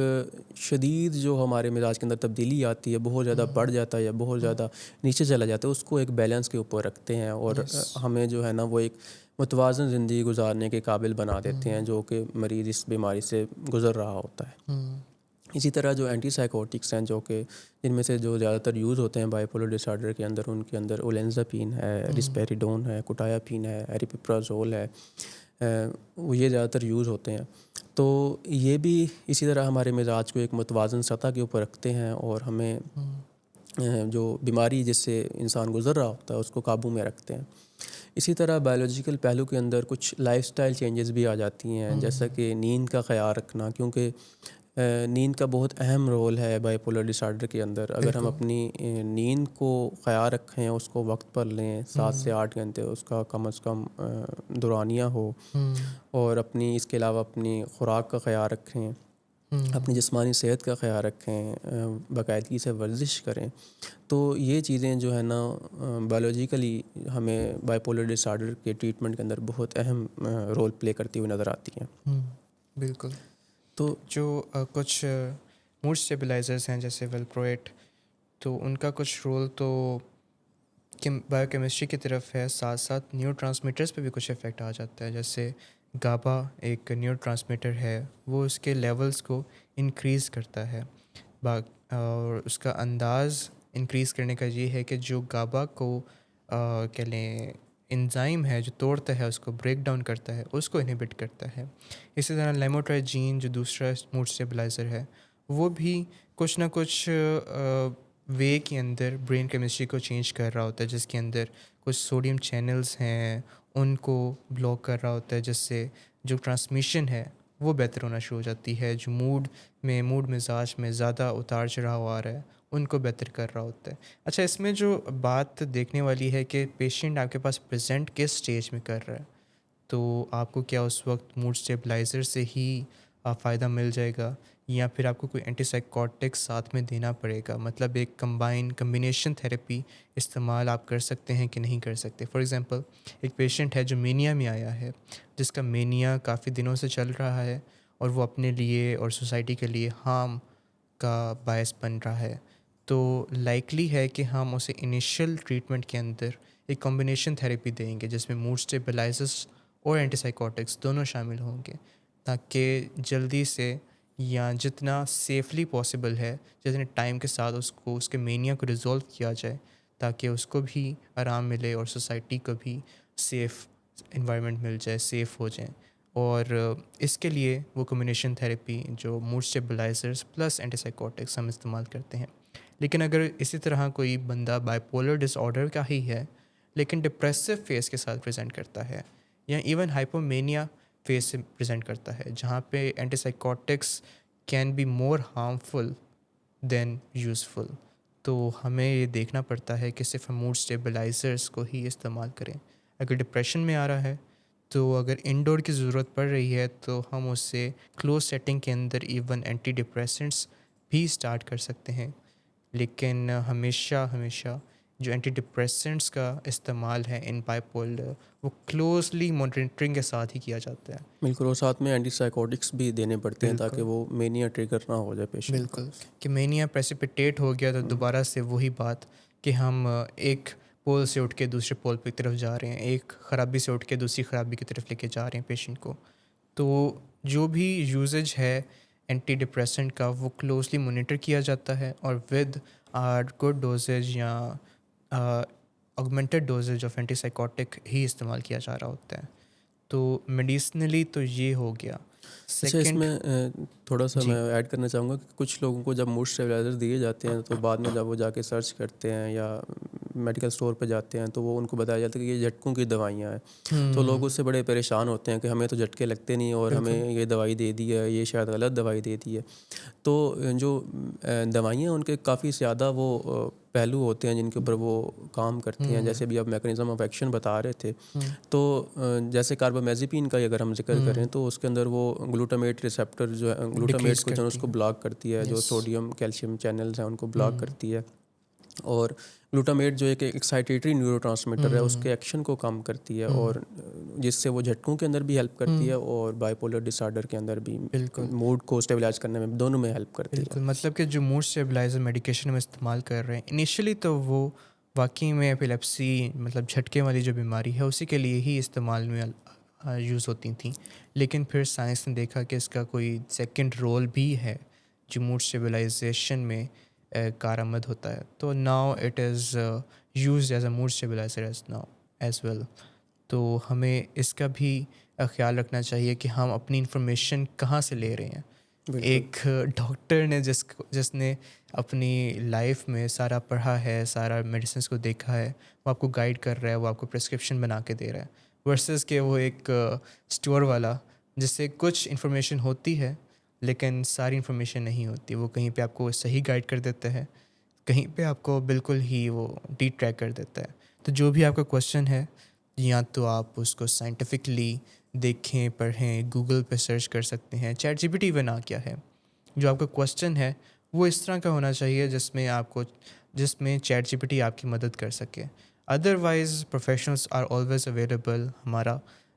Speaker 5: شدید جو ہمارے مزاج کے اندر تبدیلی آتی ہے, بہت زیادہ بڑھ جاتا ہے یا بہت زیادہ نیچے چلا جاتا ہے, اس کو ایک بیلنس کے اوپر رکھتے ہیں اور ہمیں جو ہے نا وہ ایک متوازن زندگی گزارنے کے قابل بنا دیتے ہیں جو کہ مریض اس بیماری سے گزر رہا ہوتا ہے. اسی طرح جو اینٹی سائیکوٹکس ہیں جو کہ جن میں سے جو زیادہ تر یوز ہوتے ہیں بائی پولر ڈس آرڈر کے اندر, ان کے اندر اولینزاپین ہے, رسپیریڈون ہے, کوٹایاپین ہے, ایریپیپرازول ہے, وہ یہ زیادہ تر یوز ہوتے ہیں. تو یہ بھی اسی طرح ہمارے مزاج کو ایک متوازن سطح کے اوپر رکھتے ہیں اور ہمیں جو بیماری جس سے انسان گزر رہا ہوتا ہے اس کو قابو میں رکھتے ہیں. اسی طرح بایولوجیکل پہلو کے اندر کچھ لائف سٹائل چینجز بھی آ جاتی ہیں, جیسا کہ نیند کا خیال رکھنا, کیونکہ نیند کا بہت اہم رول ہے بائی پولر ڈس آرڈر کے اندر. اگر ہم اپنی نیند کو خیال رکھیں, اس کو وقت پر لیں, 7 سے 8 گھنٹے اس کا کم از کم دورانیہ ہو, اور اپنی اس کے علاوہ اپنی خوراک کا خیال رکھیں, اپنی جسمانی صحت کا خیال رکھیں, باقاعدگی سے ورزش کریں, تو یہ چیزیں جو ہے نا بایولوجیکلی ہمیں بائی پولر ڈس آرڈر کے ٹریٹمنٹ کے اندر بہت اہم رول پلے کرتی ہوئی نظر آتی ہیں.
Speaker 1: بالکل.
Speaker 5: تو
Speaker 1: جو کچھ موڈ اسٹیبلائزرز ہیں جیسے ویلپرویٹ, تو ان کا کچھ رول تو بایو کیمسٹری کی طرف ہے, ساتھ ساتھ نیورو ٹرانسمیٹرز پہ بھی کچھ افیکٹ آ جاتا ہے. جیسے گابا ایک نیورو ٹرانسمیٹر ہے, وہ اس کے لیولز کو انکریز کرتا ہے, اور اس کا انداز انکریز کرنے کا یہ ہے کہ جو گابا کو کہہ لیں انزائم ہے جو توڑتا ہے, اس کو بریک ڈاؤن کرتا ہے, اس کو انہیبٹ کرتا ہے. اسی طرح لیموٹرائجین جو دوسرا موڈ اسٹیبلائزر ہے, وہ بھی کچھ نہ کچھ وے کے اندر برین کیمسٹری کو چینج کر رہا ہوتا ہے, جس کے اندر کچھ سوڈیم چینلز ہیں ان کو بلاک کر رہا ہوتا ہے, جس سے جو ٹرانسمیشن ہے وہ بہتر ہونا شروع ہو جاتی ہے. جو موڈ مزاج میں زیادہ اتار چڑھاؤ آ رہا ہے ان کو بہتر کر رہا ہوتا ہے. اچھا, اس میں جو بات دیکھنے والی ہے کہ پیشنٹ آپ کے پاس پریزنٹ کس سٹیج میں کر رہا ہے, تو آپ کو کیا اس وقت موڈ اسٹیبلائزر سے ہی فائدہ مل جائے گا, یا پھر آپ کو کوئی اینٹی سائیکوٹک ساتھ میں دینا پڑے گا؟ مطلب ایک کمبینیشن تھیراپی استعمال آپ کر سکتے ہیں کہ نہیں کر سکتے. فار ایگزامپل, ایک پیشنٹ ہے جو مینیا میں آیا ہے, جس کا مینیا کافی دنوں سے چل رہا ہے اور وہ اپنے لیے اور سوسائٹی کے لیے ہارم کا باعث بن رہا ہے, تو لائکلی ہے کہ ہم اسے انیشیل ٹریٹمنٹ کے اندر ایک کمبینیشن تھیراپی دیں گے جس میں موڈ اسٹیبلائزرز اور اینٹی سائیکوٹکس دونوں شامل ہوں گے, تاکہ جلدی سے یا جتنا سیفلی پاسبل ہے, جتنے ٹائم کے ساتھ اس کے مینیا کو ریزولو کیا جائے, تاکہ اس کو بھی آرام ملے اور سوسائٹی کو بھی سیف انوائرمنٹ مل جائے, سیف ہو جائیں. اور اس کے لیے وہ کمبینیشن تھیراپی جو موڈ اسٹیبلائزرز پلس اینٹی سائیکوٹکس ہم استعمال کرتے ہیں. لیکن اگر اسی طرح کوئی بندہ بائی پولر ڈس آرڈر کا ہی ہے لیکن ڈپریسو فیز کے ساتھ پریزنٹ کرتا ہے, یا ایون ہائپومینیا فیز سے پریزنٹ کرتا ہے, جہاں پہ antipsychotics can be more harmful than useful, تو ہمیں یہ دیکھنا پڑتا ہے کہ صرف ہم موڈ اسٹیبلائزرز کو ہی استعمال کریں. اگر ڈپریشن میں آ رہا ہے تو اگر انڈور کی ضرورت پڑ رہی ہے تو ہم اسے کلوز سیٹنگ کے اندر ایون اینٹی ڈپریسنٹس بھی اسٹارٹ کر سکتے ہیں. لیکن ہمیشہ جو اینٹی ڈپریسنٹس کا استعمال ہے ان بائی پولر وہ کلوزلی مانیٹرنگ کے ساتھ ہی کیا جاتا ہے.
Speaker 5: بالکل، اور ساتھ میں اینٹی سائیکوٹکس بھی دینے پڑتے ہیں تاکہ وہ مینیا ٹریگر نہ ہو جائے پیشنٹ.
Speaker 1: بالکل کہ مینیا پریسیپیٹیٹ ہو گیا تو دوبارہ سے وہی بات کہ ہم ایک پول سے اٹھ کے دوسرے پول کی طرف جا رہے ہیں, ایک خرابی سے اٹھ کے دوسری خرابی کی طرف لے کے جا رہے ہیں پیشنٹ کو. تو جو بھی یوزیج ہے اینٹی ڈپریسنٹ کا وہ کلوزلی مانیٹر کیا جاتا ہے اور ود گڈ ڈوزیج یا augmented dosage of antipsychotic ہی استعمال کیا جا رہا ہوتا ہے. تو میڈیسنلی تو یہ ہو گیا.
Speaker 5: اچھا, اس میں تھوڑا سا میں ایڈ کرنا چاہوں گا کہ کچھ لوگوں کو جب موڈ اسٹیبلائزر دیے جاتے ہیں تو بعد میں جب وہ جا کے سرچ کرتے ہیں یا میڈیکل اسٹور پہ جاتے ہیں تو وہ ان کو بتایا جاتا ہے کہ یہ جھٹکوں کی دوائیاں ہیں. تو لوگ اس سے بڑے پریشان ہوتے ہیں کہ ہمیں تو جھٹکے لگتے نہیں اور ہمیں یہ دوائی دے دی ہے, یہ شاید غلط دوائی دے دی ہے. تو جو دوائیاں ان کے کافی زیادہ وہ پہلو ہوتے ہیں جن کے اوپر وہ کام کرتی ہیں. جیسے ابھی آپ میکانزم آف ایکشن بتا رہے تھے, تو جیسے کاربامازیپین کا اگر ہم ذکر کریں تو اس کے اندر وہ گلوٹامیٹ ریسیپٹر جو ہے گلوٹامیٹ کو جو اس کو بلاک کرتی ہے, جو سوڈیم کیلشیم چینلز ہیں ان کو بلاک کرتی ہے. اور گلوٹامیٹ جو ایک ایکسائٹیٹری نیورو ٹرانسمیٹر ہے اس کے ایکشن کو کم کرتی ہے اور جس سے وہ جھٹکوں کے اندر بھی ہیلپ کرتی ہے اور بائی پولر ڈس آرڈر کے اندر بھی موڈ کو اسٹیبلائز کرنے میں دونوں میں ہیلپ کرتی ہے.
Speaker 1: مطلب کہ جو موڈ اسٹیبلائزر میڈیکیشن میں استعمال کر رہے ہیں انیشلی تو وہ واقعی میں ایپیلیپسی مطلب جھٹکے والی جو بیماری ہے اسی کے لیے ہی استعمال میں یوز ہوتی تھیں. لیکن پھر سائنس نے دیکھا کہ اس کا کوئی سیکنڈ رول بھی ہے جو موڈ اسٹیبلائزیشن میں کارآمد ہوتا ہے. تو now it is used as a mood stabiliser as well. تو ہمیں اس کا بھی خیال رکھنا چاہیے کہ ہم اپنی انفارمیشن کہاں سے لے رہے ہیں. ایک ڈاکٹر نے جس نے اپنی لائف میں سارا پڑھا ہے, سارا میڈیسنس کو دیکھا ہے, وہ آپ کو گائیڈ کر رہا ہے, وہ آپ کو پرسکرپشن بنا کے دے رہا ہے, ورسز کہ وہ ایک اسٹور والا جس سے کچھ انفارمیشن ہوتی ہے لیکن ساری انفارمیشن نہیں ہوتی. وہ کہیں پہ آپ کو صحیح گائیڈ کر دیتا ہے, کہیں پہ آپ کو بالکل ہی وہ ڈی ٹریک کر دیتا ہے. تو جو بھی آپ کا کویشچن ہے یا تو آپ اس کو سائنٹیفکلی دیکھیں, پڑھیں, گوگل پہ سرچ کر سکتے ہیں. چیٹ جی پی ٹی بنا کیا ہے, جو آپ کا کویشچن ہے وہ اس طرح کا ہونا چاہیے جس میں چیٹ جی پی ٹی آپ کی مدد کر سکے. Otherwise professionals are always available. ہمارا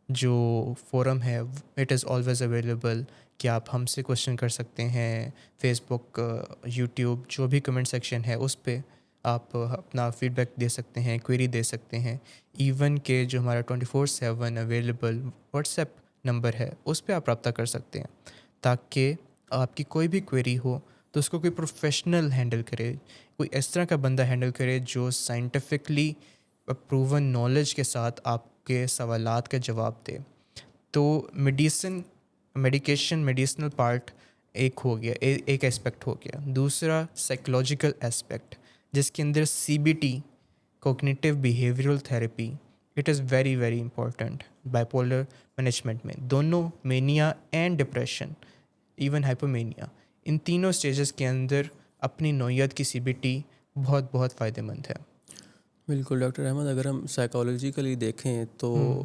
Speaker 1: جو فورم ہے اٹ از آلویز اویلیبل کہ آپ ہم سے کویشچن کر سکتے ہیں. فیس بک, یوٹیوب, جو بھی کمنٹ سیکشن ہے اس پہ آپ اپنا فیڈ بیک دے سکتے ہیں, کوئری دے سکتے ہیں. ایون کہ جو ہمارا 24/7 اویلیبل واٹس ایپ نمبر ہے اس پہ آپ رابطہ کر سکتے ہیں تاکہ آپ کی کوئی بھی کوئری ہو تو اس کو کوئی پروفیشنل ہینڈل کرے, کوئی اس طرح کا بندہ ہینڈل کرے جو سائنٹیفکلی پروون نالج کے ساتھ آپ کے سوالات کا جواب دے. تو میڈیسنل پارٹ ایک ہو گیا, ایک اسپیکٹ ہو گیا. دوسرا سائیکولوجیکل اسپیکٹ جس کے اندر C B T, cognitive behavioural therapy, it is very very important bipolar management میں. دونوں mania and depression, even hypomania, ان تینوں اسٹیجز کے اندر اپنی نوعیت کی سی بی ٹی بہت بہت فائدہ مند ہے.
Speaker 5: بالکل ڈاکٹر احمد, اگر ہم سائیکالوجیکلی دیکھیں تو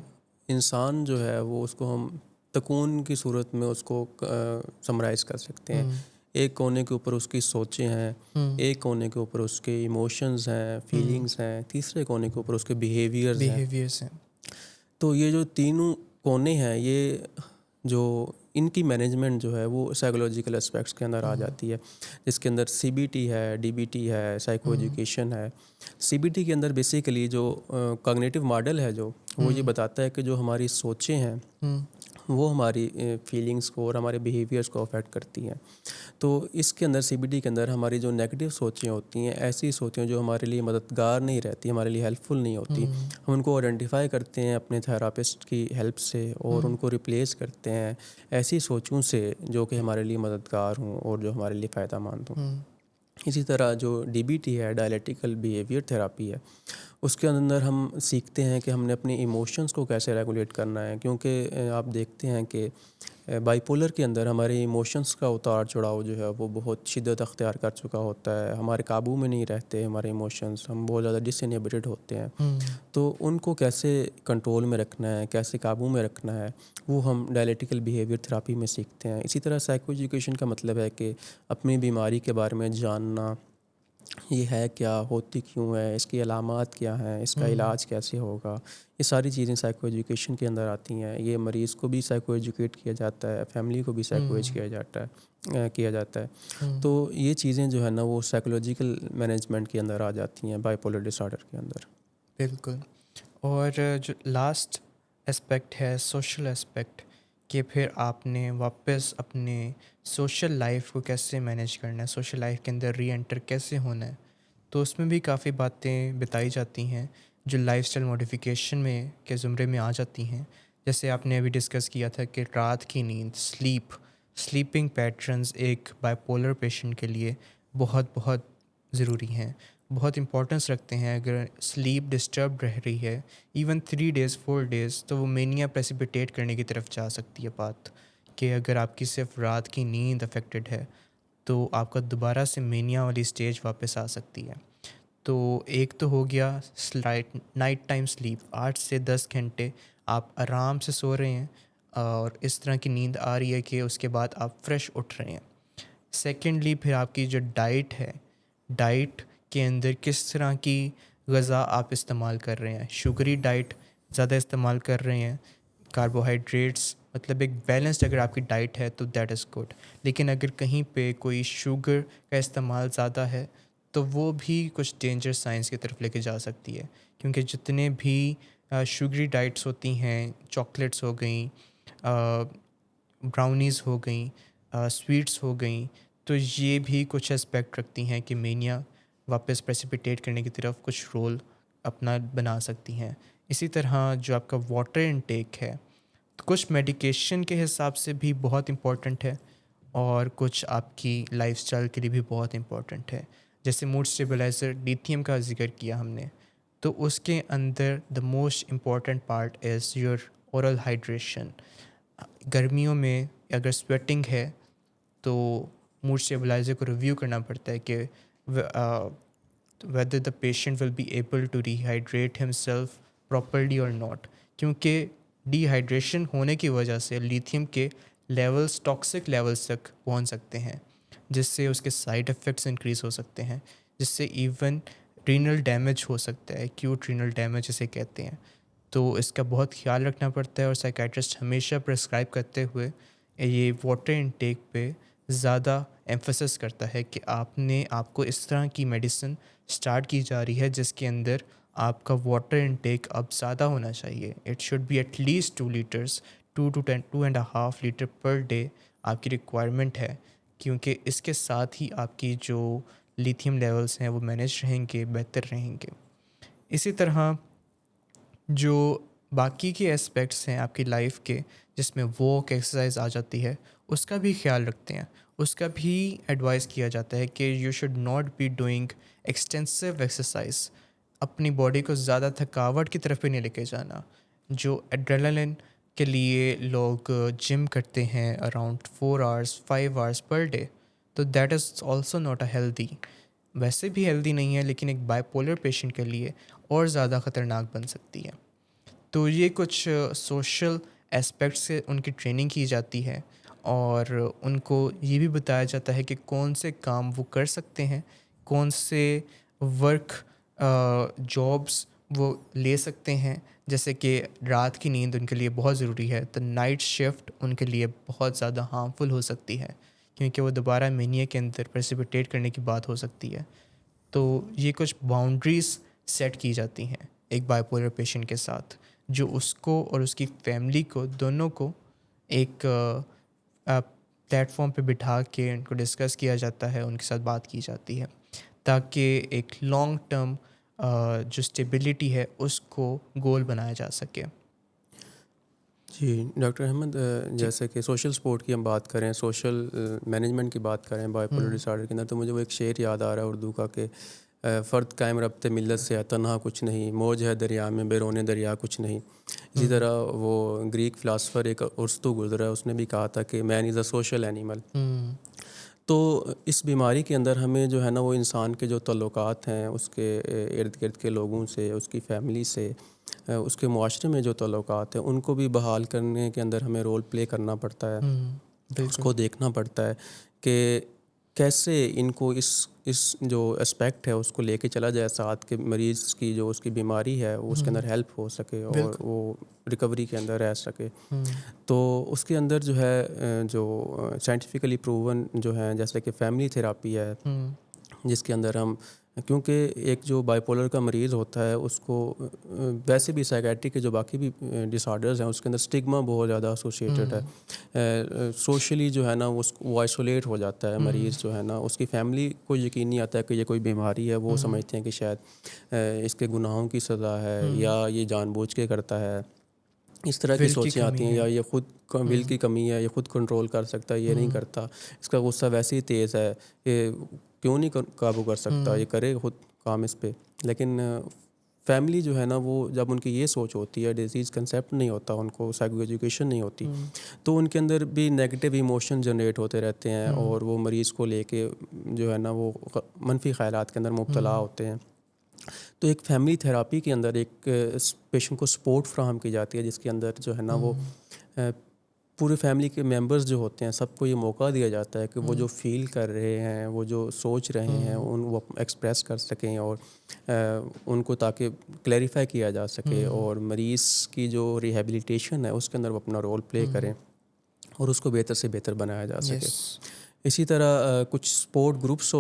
Speaker 5: انسان جو ہے وہ اس کو ہم تکون کی صورت میں اس کو سمرائز کر سکتے ہیں. ایک کونے کے اوپر اس کی سوچیں ہیں, ایک کونے کے اوپر اس کے ایموشنز ہیں, فیلنگز ہیں, تیسرے کونے کے اوپر اس کے بیہیویئرز ہیں. تو یہ جو تینوں کونے ہیں یہ جو ان کی مینجمنٹ جو ہے وہ سائیکولوجیکل اسپیکٹس کے اندر آ جاتی ہے, جس کے اندر سی بی ٹی ہے, ڈی بی ٹی ہے, سائیکو ایجوکیشن ہے. سی بی ٹی کے اندر بیسیکلی جو کاگنیٹیو ماڈل ہے جو وہ یہ بتاتا ہے کہ جو ہماری سوچیں ہیں وہ ہماری فیلنگس کو اور ہمارے بیہیویئرس کو افیکٹ کرتی ہیں. تو اس کے اندر سی بی ٹی کے اندر ہماری جو نیگیٹو سوچیں ہوتی ہیں, ایسی سوچیں جو ہمارے لیے مددگار نہیں رہتی, ہمارے لیے ہیلپ فل نہیں ہوتی, ہم ان کو آئیڈینٹیفائی کرتے ہیں اپنے تھراپسٹ کی ہیلپ سے اور ان کو ریپلیس کرتے ہیں ایسی سوچوں سے جو کہ ہمارے لیے مددگار ہوں اور جو ہمارے لیے فائدہ مند ہوں. اسی طرح جو ڈی بی ٹی ہے, ڈائلیکٹیکل بیہیویئر تھراپی ہے, اس کے اندر ہم سیکھتے ہیں کہ ہم نے اپنے ایموشنز کو کیسے ریگولیٹ کرنا ہے، کیونکہ آپ دیکھتے ہیں کہ بائی پولر کے اندر ہمارے ایموشنز کا اتار چڑھاؤ جو ہے وہ بہت شدت اختیار کر چکا ہوتا ہے، ہمارے قابو میں نہیں رہتے ہمارے ایموشنز، ہم بہت زیادہ ڈس انہیبٹڈ ہوتے ہیں. تو ان کو کیسے کنٹرول میں رکھنا ہے، کیسے قابو میں رکھنا ہے، وہ ہم ڈائلیٹیکل بیہیویئر تھراپی میں سیکھتے ہیں. اسی طرح سائیکو ایجوکیشن کا مطلب ہے کہ اپنی بیماری کے بارے میں جاننا، یہ ہے کیا، ہوتی کیوں ہے، اس کی علامات کیا ہیں، اس کا علاج کیسے ہوگا، یہ ساری چیزیں سائیکو ایجوکیشن کے اندر آتی ہیں. یہ مریض کو بھی سائیکو ایجوکیٹ کیا جاتا ہے، فیملی کو بھی سائیکو ایج کیا جاتا ہے. تو یہ چیزیں جو ہے نا وہ سائیکولوجیکل مینجمنٹ کے اندر آ جاتی ہیں بائی پولر ڈس آرڈر کے اندر.
Speaker 1: بالکل. اور جو لاسٹ اسپیکٹ ہے سوشل اسپیکٹ، کہ پھر آپ نے واپس اپنے سوشل لائف کو کیسے مینیج کرنا ہے، سوشل لائف کے اندر ری انٹر کیسے ہونا ہے، تو اس میں بھی کافی باتیں بتائی جاتی ہیں جو لائف اسٹائل موڈیفیکیشن میں کے زمرے میں آ جاتی ہیں. جیسے آپ نے ابھی ڈسکس کیا تھا کہ رات کی نیند، سلیپنگ پیٹرنز ایک بائی پولر پیشنٹ کے لیے بہت ضروری ہیں، بہت امپورٹنس رکھتے ہیں. اگر سلیپ ڈسٹرب رہ رہی ہے ایون 3 days 4 days تو وہ مینیا پریسیپیٹیٹ کرنے کی طرف جا سکتی ہے بات، کہ اگر آپ کی صرف رات کی نیند افیکٹڈ ہے تو آپ کا دوبارہ سے مینیا والی سٹیج واپس آ سکتی ہے. تو ایک تو ہو گیا نائٹ ٹائم سلیپ، 8 سے 10 گھنٹے آپ آرام سے سو رہے ہیں اور اس طرح کی نیند آ رہی ہے کہ اس کے بعد آپ فریش اٹھ رہے ہیں. سیکنڈلی پھر آپ کی جو ڈائٹ ہے، ڈائٹ کے اندر کس طرح کی غذا آپ استعمال کر رہے ہیں. شوگری ڈائٹ زیادہ استعمال کر رہے ہیں، کاربوہائیڈریٹس، مطلب ایک بیلنسڈ اگر آپ کی ڈائٹ ہے تو دیٹ از گڈ. لیکن اگر کہیں پہ کوئی شوگر کا استعمال زیادہ ہے تو وہ بھی کچھ ڈینجر سائنس کی طرف لے کے جا سکتی ہے، کیونکہ جتنے بھی شوگری ڈائٹس ہوتی ہیں، چاکلیٹس ہو گئیں، براؤنیز ہو گئیں، سویٹس ہو گئیں، تو یہ بھی کچھ اسپیکٹ رکھتی ہیں کہ مینیا واپس پریسیپیٹیٹ کرنے کی طرف کچھ رول اپنا بنا سکتی ہیں. اسی طرح جو آپ کا واٹر انٹیک ہے، کچھ میڈیکیشن کے حساب سے بھی بہت امپورٹنٹ ہے اور کچھ آپ کی لائف اسٹائل کے لیے بھی بہت امپورٹنٹ ہے. جیسے موڈ اسٹیبلائزر لیتھیم کا ذکر کیا ہم نے، تو اس کے اندر the most important part is your oral hydration. گرمیوں میں اگر سویٹنگ ہے تو موڈ اسٹیبلائزر کو ریویو کرنا پڑتا ہے کہ whether the patient will be able to rehydrate himself properly or not, کیونکہ ڈی ہائیڈریشن ہونے کی وجہ سے لیتھیم کے لیولز ٹاکسک لیولز تک پہنچ سکتے ہیں، جس سے اس کے سائیڈ افیکٹس انکریز ہو سکتے ہیں، جس سے ایون رینل ڈیمیج ہو سکتا ہے، ایکیوٹ رینل ڈیمیج اسے کہتے ہیں. تو اس کا بہت خیال رکھنا پڑتا ہے اور سائیکیٹرسٹ ہمیشہ پرسکرائب کرتے ہوئے یہ واٹر انٹیک پہ زیادہ ایمفسس کرتا ہے کہ آپ کو اس طرح کی میڈیسن سٹارٹ کی جا رہی ہے جس کے اندر آپ کا واٹر انٹیک اب زیادہ ہونا چاہیے. It should be at least 2 litres, 2.5 litre per day آپ کی ریکوائرمنٹ ہے، کیونکہ اس کے ساتھ ہی آپ کی جو لیتھیم لیولز ہیں وہ مینیج رہیں گے، بہتر رہیں گے. اسی طرح جو باقی کے اسپیکٹس ہیں آپ کی لائف کے، جس میں واک ایکسرسائز آ جاتی ہے، اس کا بھی خیال رکھتے ہیں. اس کا بھی ایڈوائز کیا جاتا ہے کہ you should not be doing extensive exercise. اپنی باڈی کو زیادہ تھکاوٹ کی طرف بھی نہیں لے کے جانا. جو ایڈرینلن کے لیے لوگ جم کرتے ہیں around 4 hours 5 hours per day, تو that is also not a healthy, ویسے بھی ہیلدی نہیں ہے، لیکن ایک بائی پولر پیشنٹ کے لیے اور زیادہ خطرناک بن سکتی ہے. تو یہ کچھ سوشل اسپیکٹ سے ان کی ٹریننگ کی جاتی ہے اور ان کو یہ بھی بتایا جاتا ہے کہ کون سے کام وہ کر سکتے ہیں، کون سے ورک جابس وہ لے سکتے ہیں. جیسے کہ رات کی نیند ان کے لیے بہت ضروری ہے، تو نائٹ شفٹ ان کے لیے بہت زیادہ ہارمفل ہو سکتی ہے، کیونکہ وہ دوبارہ مینیا کے اندر پریسیپیٹیٹ کرنے کی بات ہو سکتی ہے. تو یہ کچھ باؤنڈریز سیٹ کی جاتی ہیں ایک بائی پولر پیشنٹ کے ساتھ، جو اس کو اور اس کی فیملی کو دونوں کو ایک پلیٹ فارم پہ بٹھا کے ان کو ڈسکس کیا جاتا ہے، ان کے ساتھ بات کی جاتی ہے، تاکہ ایک لانگ ٹرم جو اسٹیبلٹی ہے اس کو گول بنایا جا سکے.
Speaker 5: جی ڈاکٹر احمد، جیسے کہ سوشل سپورٹ کی ہم بات کریں، سوشل مینجمنٹ کی بات کریں بائی پولر ڈس آرڈر کے اندر، تو مجھے وہ ایک شعر یاد آ رہا ہے اردو کا کہ فرد قائم ربط ملت سے ہے تنہا کچھ نہیں، موج ہے دریا میں بیرون دریا کچھ نہیں. اسی طرح وہ گریک فلاسفر ایک ارسطو گزرا ہے، اس نے بھی کہا تھا کہ مین از اے سوشل اینیمل. تو اس بیماری کے اندر ہمیں جو ہے نا وہ انسان کے جو تعلقات ہیں اس کے ارد گرد کے لوگوں سے، اس کی فیملی سے، اس کے معاشرے میں جو تعلقات ہیں ان کو بھی بحال کرنے کے اندر ہمیں رول پلے کرنا پڑتا ہے. اس کو دیکھنا پڑتا ہے کہ کیسے ان کو اس جو اسپیکٹ ہے اس کو لے کے چلا جائے ساتھ کہ مریض کی جو اس کی بیماری ہے وہ اس کے اندر ہیلپ ہو سکے اور وہ ریکوری کے اندر رہ سکے. تو اس کے اندر جو ہے جو سائنٹیفکلی پروون جو ہے جیسے کہ فیملی تھراپی ہے، جس کے اندر ہم کیونکہ ایک جو بائی پولر کا مریض ہوتا ہے اس کو ویسے بھی سائیکیٹری کے جو باقی بھی ڈس آرڈرز ہیں اس کے اندر اسٹگما بہت زیادہ ایسوسیٹڈ ہے. سوشلی جو ہے نا وہ آئسولیٹ ہو جاتا ہے مریض جو ہے نا. اس کی فیملی کو یقین نہیں آتا ہے کہ یہ کوئی بیماری ہے، وہ سمجھتے ہیں کہ شاید اس کے گناہوں کی سزا ہے یا یہ جان بوجھ کے کرتا ہے. اس طرح کی سوچیں آتی ہیں، یا یہ خود ول کی کمی ہے، یہ خود کنٹرول کر سکتا ہے، یہ نہیں کرتا، اس کا غصہ ویسے ہی تیز ہے، یہ کیوں نہیں قابو کر سکتا، یہ کرے خود کام اس پہ. لیکن فیملی جو ہے نا وہ جب ان کی یہ سوچ ہوتی ہے، ڈیزیز کنسیپٹ نہیں ہوتا، ان کو سائیکو ایجوکیشن نہیں ہوتی، تو ان کے اندر بھی نیگیٹو ایموشن جنریٹ ہوتے رہتے ہیں اور وہ مریض کو لے کے جو ہے نا وہ منفی خیالات کے اندر مبتلا ہوتے ہیں. تو ایک فیملی تھراپی کے اندر ایک پیشنٹ کو سپورٹ فراہم کی جاتی ہے، جس کے اندر جو ہے نا وہ پورے فیملی کے ممبرز جو ہوتے ہیں سب کو یہ موقع دیا جاتا ہے کہ وہ جو فیل کر رہے ہیں، وہ جو سوچ رہے ہیں وہ ایکسپریس کر سکیں اور ان کو تاکہ کلیریفائی کیا جا سکے اور مریض کی جو ریہیبلیٹیشن ہے اس کے اندر وہ اپنا رول پلے کریں اور اس کو بہتر سے بہتر بنایا جا سکے. اسی طرح کچھ سپورٹ گروپس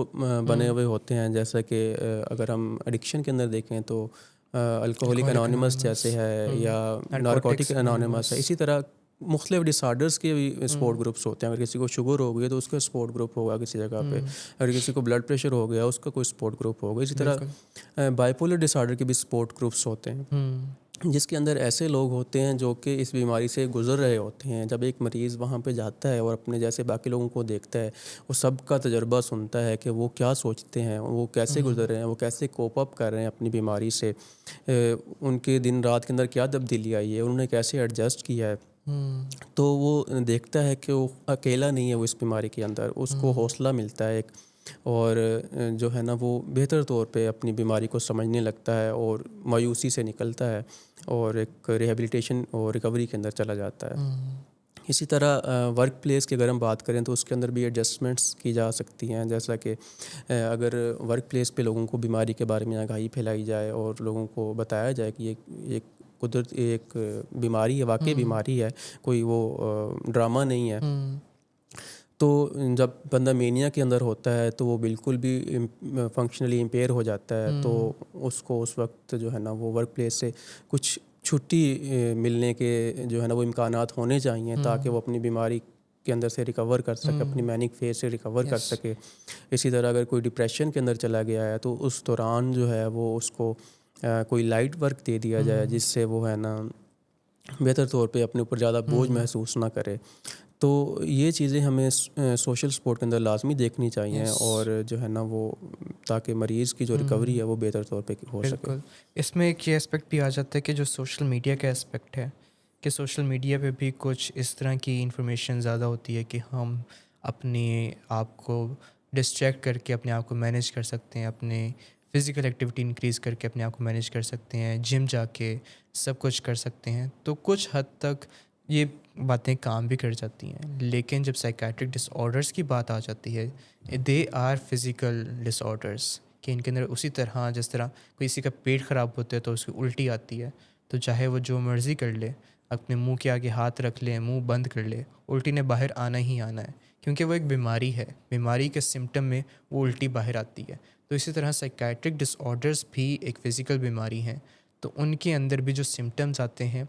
Speaker 5: بنے ہوئے ہوتے ہیں، جیسا کہ اگر ہم ایڈکشن کے اندر دیکھیں تو الکوہولک انانیمس جیسے ہے یا نارکوٹک انانیمس ہے. اسی طرح مختلف ڈس آرڈرس کے بھی سپورٹ گروپس ہوتے ہیں. اگر کسی کو شوگر ہو گئی ہے تو اس کا سپورٹ گروپ ہوگا کسی جگہ پہ، اگر کسی کو بلڈ پریشر ہو گیا اس کا کوئی سپورٹ گروپ ہوگا. اسی طرح بائی پولر ڈس آرڈر کے بھی سپورٹ گروپس ہوتے ہیں، جس کے اندر ایسے لوگ ہوتے ہیں جو کہ اس بیماری سے گزر رہے ہوتے ہیں. جب ایک مریض وہاں پہ جاتا ہے اور اپنے جیسے باقی لوگوں کو دیکھتا ہے، وہ سب کا تجربہ سنتا ہے کہ وہ کیا سوچتے ہیں، وہ کیسے گزر رہے ہیں، وہ کیسے کوپ اپ کر رہے ہیں اپنی بیماری سے، ان کے دن رات کے اندر کیا تبدیلی آئی ہے، انہوں نے کیسے ایڈجسٹ کیا ہے. تو وہ دیکھتا ہے کہ وہ اکیلا نہیں ہے، وہ اس بیماری کے اندر اس کو حوصلہ ملتا ہے ایک، اور جو ہے نا وہ بہتر طور پہ اپنی بیماری کو سمجھنے لگتا ہے اور مایوسی سے نکلتا ہے اور ایک ریہیبلیٹیشن اور ریکوری کے اندر چلا جاتا ہے. اسی طرح ورک پلیس کی اگر ہم بات کریں تو اس کے اندر بھی ایڈجسٹمنٹس کی جا سکتی ہیں، جیسا کہ اگر ورک پلیس پہ لوگوں کو بیماری کے بارے میں آگاہی پھیلائی جائے اور لوگوں کو بتایا جائے کہ یہ ایک قدرت ایک بیماری ہے، واقعی بیماری ہے، کوئی وہ ڈرامہ نہیں ہے. تو جب بندہ مینیا کے اندر ہوتا ہے تو وہ بالکل بھی فنکشنلی امپیئر ہو جاتا ہے، تو اس کو اس وقت جو ہے نا وہ ورک پلیس سے کچھ چھٹی ملنے کے جو ہے نا وہ امکانات ہونے چاہیے تاکہ وہ اپنی بیماری کے اندر سے ریکور کر سکے، اپنی مینک فیز سے ریکور کر سکے. اسی طرح اگر کوئی ڈپریشن کے اندر چلا گیا ہے تو اس دوران جو ہے وہ اس کو کوئی لائٹ ورک دے دیا جائے جس سے وہ ہے نا بہتر طور پہ اپنے اوپر زیادہ بوجھ محسوس نہ کرے. تو یہ چیزیں ہمیں سوشل سپورٹ کے اندر لازمی دیکھنی چاہیے اور جو ہے نا وہ تاکہ مریض کی جو ریکوری ہے وہ بہتر طور پہ ہو سکے.
Speaker 1: بالکل. اس میں ایک یہ اسپیکٹ بھی آ جاتا ہے کہ جو سوشل میڈیا کا اسپیکٹ ہے، کہ سوشل میڈیا پہ بھی کچھ اس طرح کی انفارمیشن زیادہ ہوتی ہے کہ ہم اپنے آپ کو ڈسٹریکٹ کر کے اپنے آپ کو مینیج کر سکتے ہیں، اپنے فزیکل ایکٹیویٹی انکریز کر کے اپنے آپ کو مینیج کر سکتے ہیں، جم جا کے سب کچھ کر سکتے ہیں. تو کچھ حد تک یہ باتیں کام بھی کر جاتی ہیں، لیکن جب سائیکیٹرک ڈس آرڈرس کی بات آ جاتی ہے، they are physical disorders, کہ ان کے اندر اسی طرح جس طرح کسی کا پیٹ خراب ہوتا ہے تو اس کی الٹی آتی ہے، تو چاہے وہ جو مرضی کر لے، اپنے منہ کے آگے ہاتھ رکھ لے، منہ بند کر لے، الٹی نے باہر آنا ہی آنا ہے، کیونکہ وہ ایک بیماری ہے. بیماری کے سمٹم میں وہ الٹی باہر آتی ہے. تو اسی طرح سائیکیٹرک ڈس آرڈرس بھی ایک فزیکل بیماری ہیں، تو ان کے اندر بھی جو سمٹمز آتے ہیں،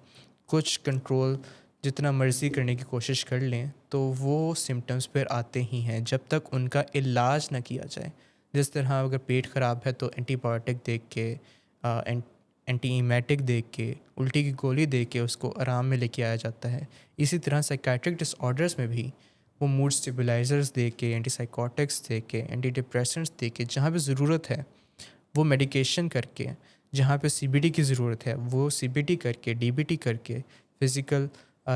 Speaker 1: کچھ کنٹرول جتنا مرضی کرنے کی کوشش کر لیں تو وہ سمٹمز پھر آتے ہی ہیں جب تک ان کا علاج نہ کیا جائے. جس طرح اگر پیٹ خراب ہے تو اینٹی بایوٹک دے کے، اینٹی ایمیٹک دے کے، الٹی کی گولی دے کے اس کو آرام میں لے کے آیا جاتا ہے. اسی طرح سائیکیٹرک ڈس آرڈرس میں بھی وہ موڈ اسٹیبلائزرز دے کے، اینٹی سائیکوٹکس دے کے، اینٹی ڈپریسنٹس دے کے جہاں پہ ضرورت ہے وہ میڈیکیشن کر کے جہاں پہ سی بی ڈی کی ضرورت ہے وہ سی بی ڈی کر کے ڈی بی ٹی کر کے فزیکل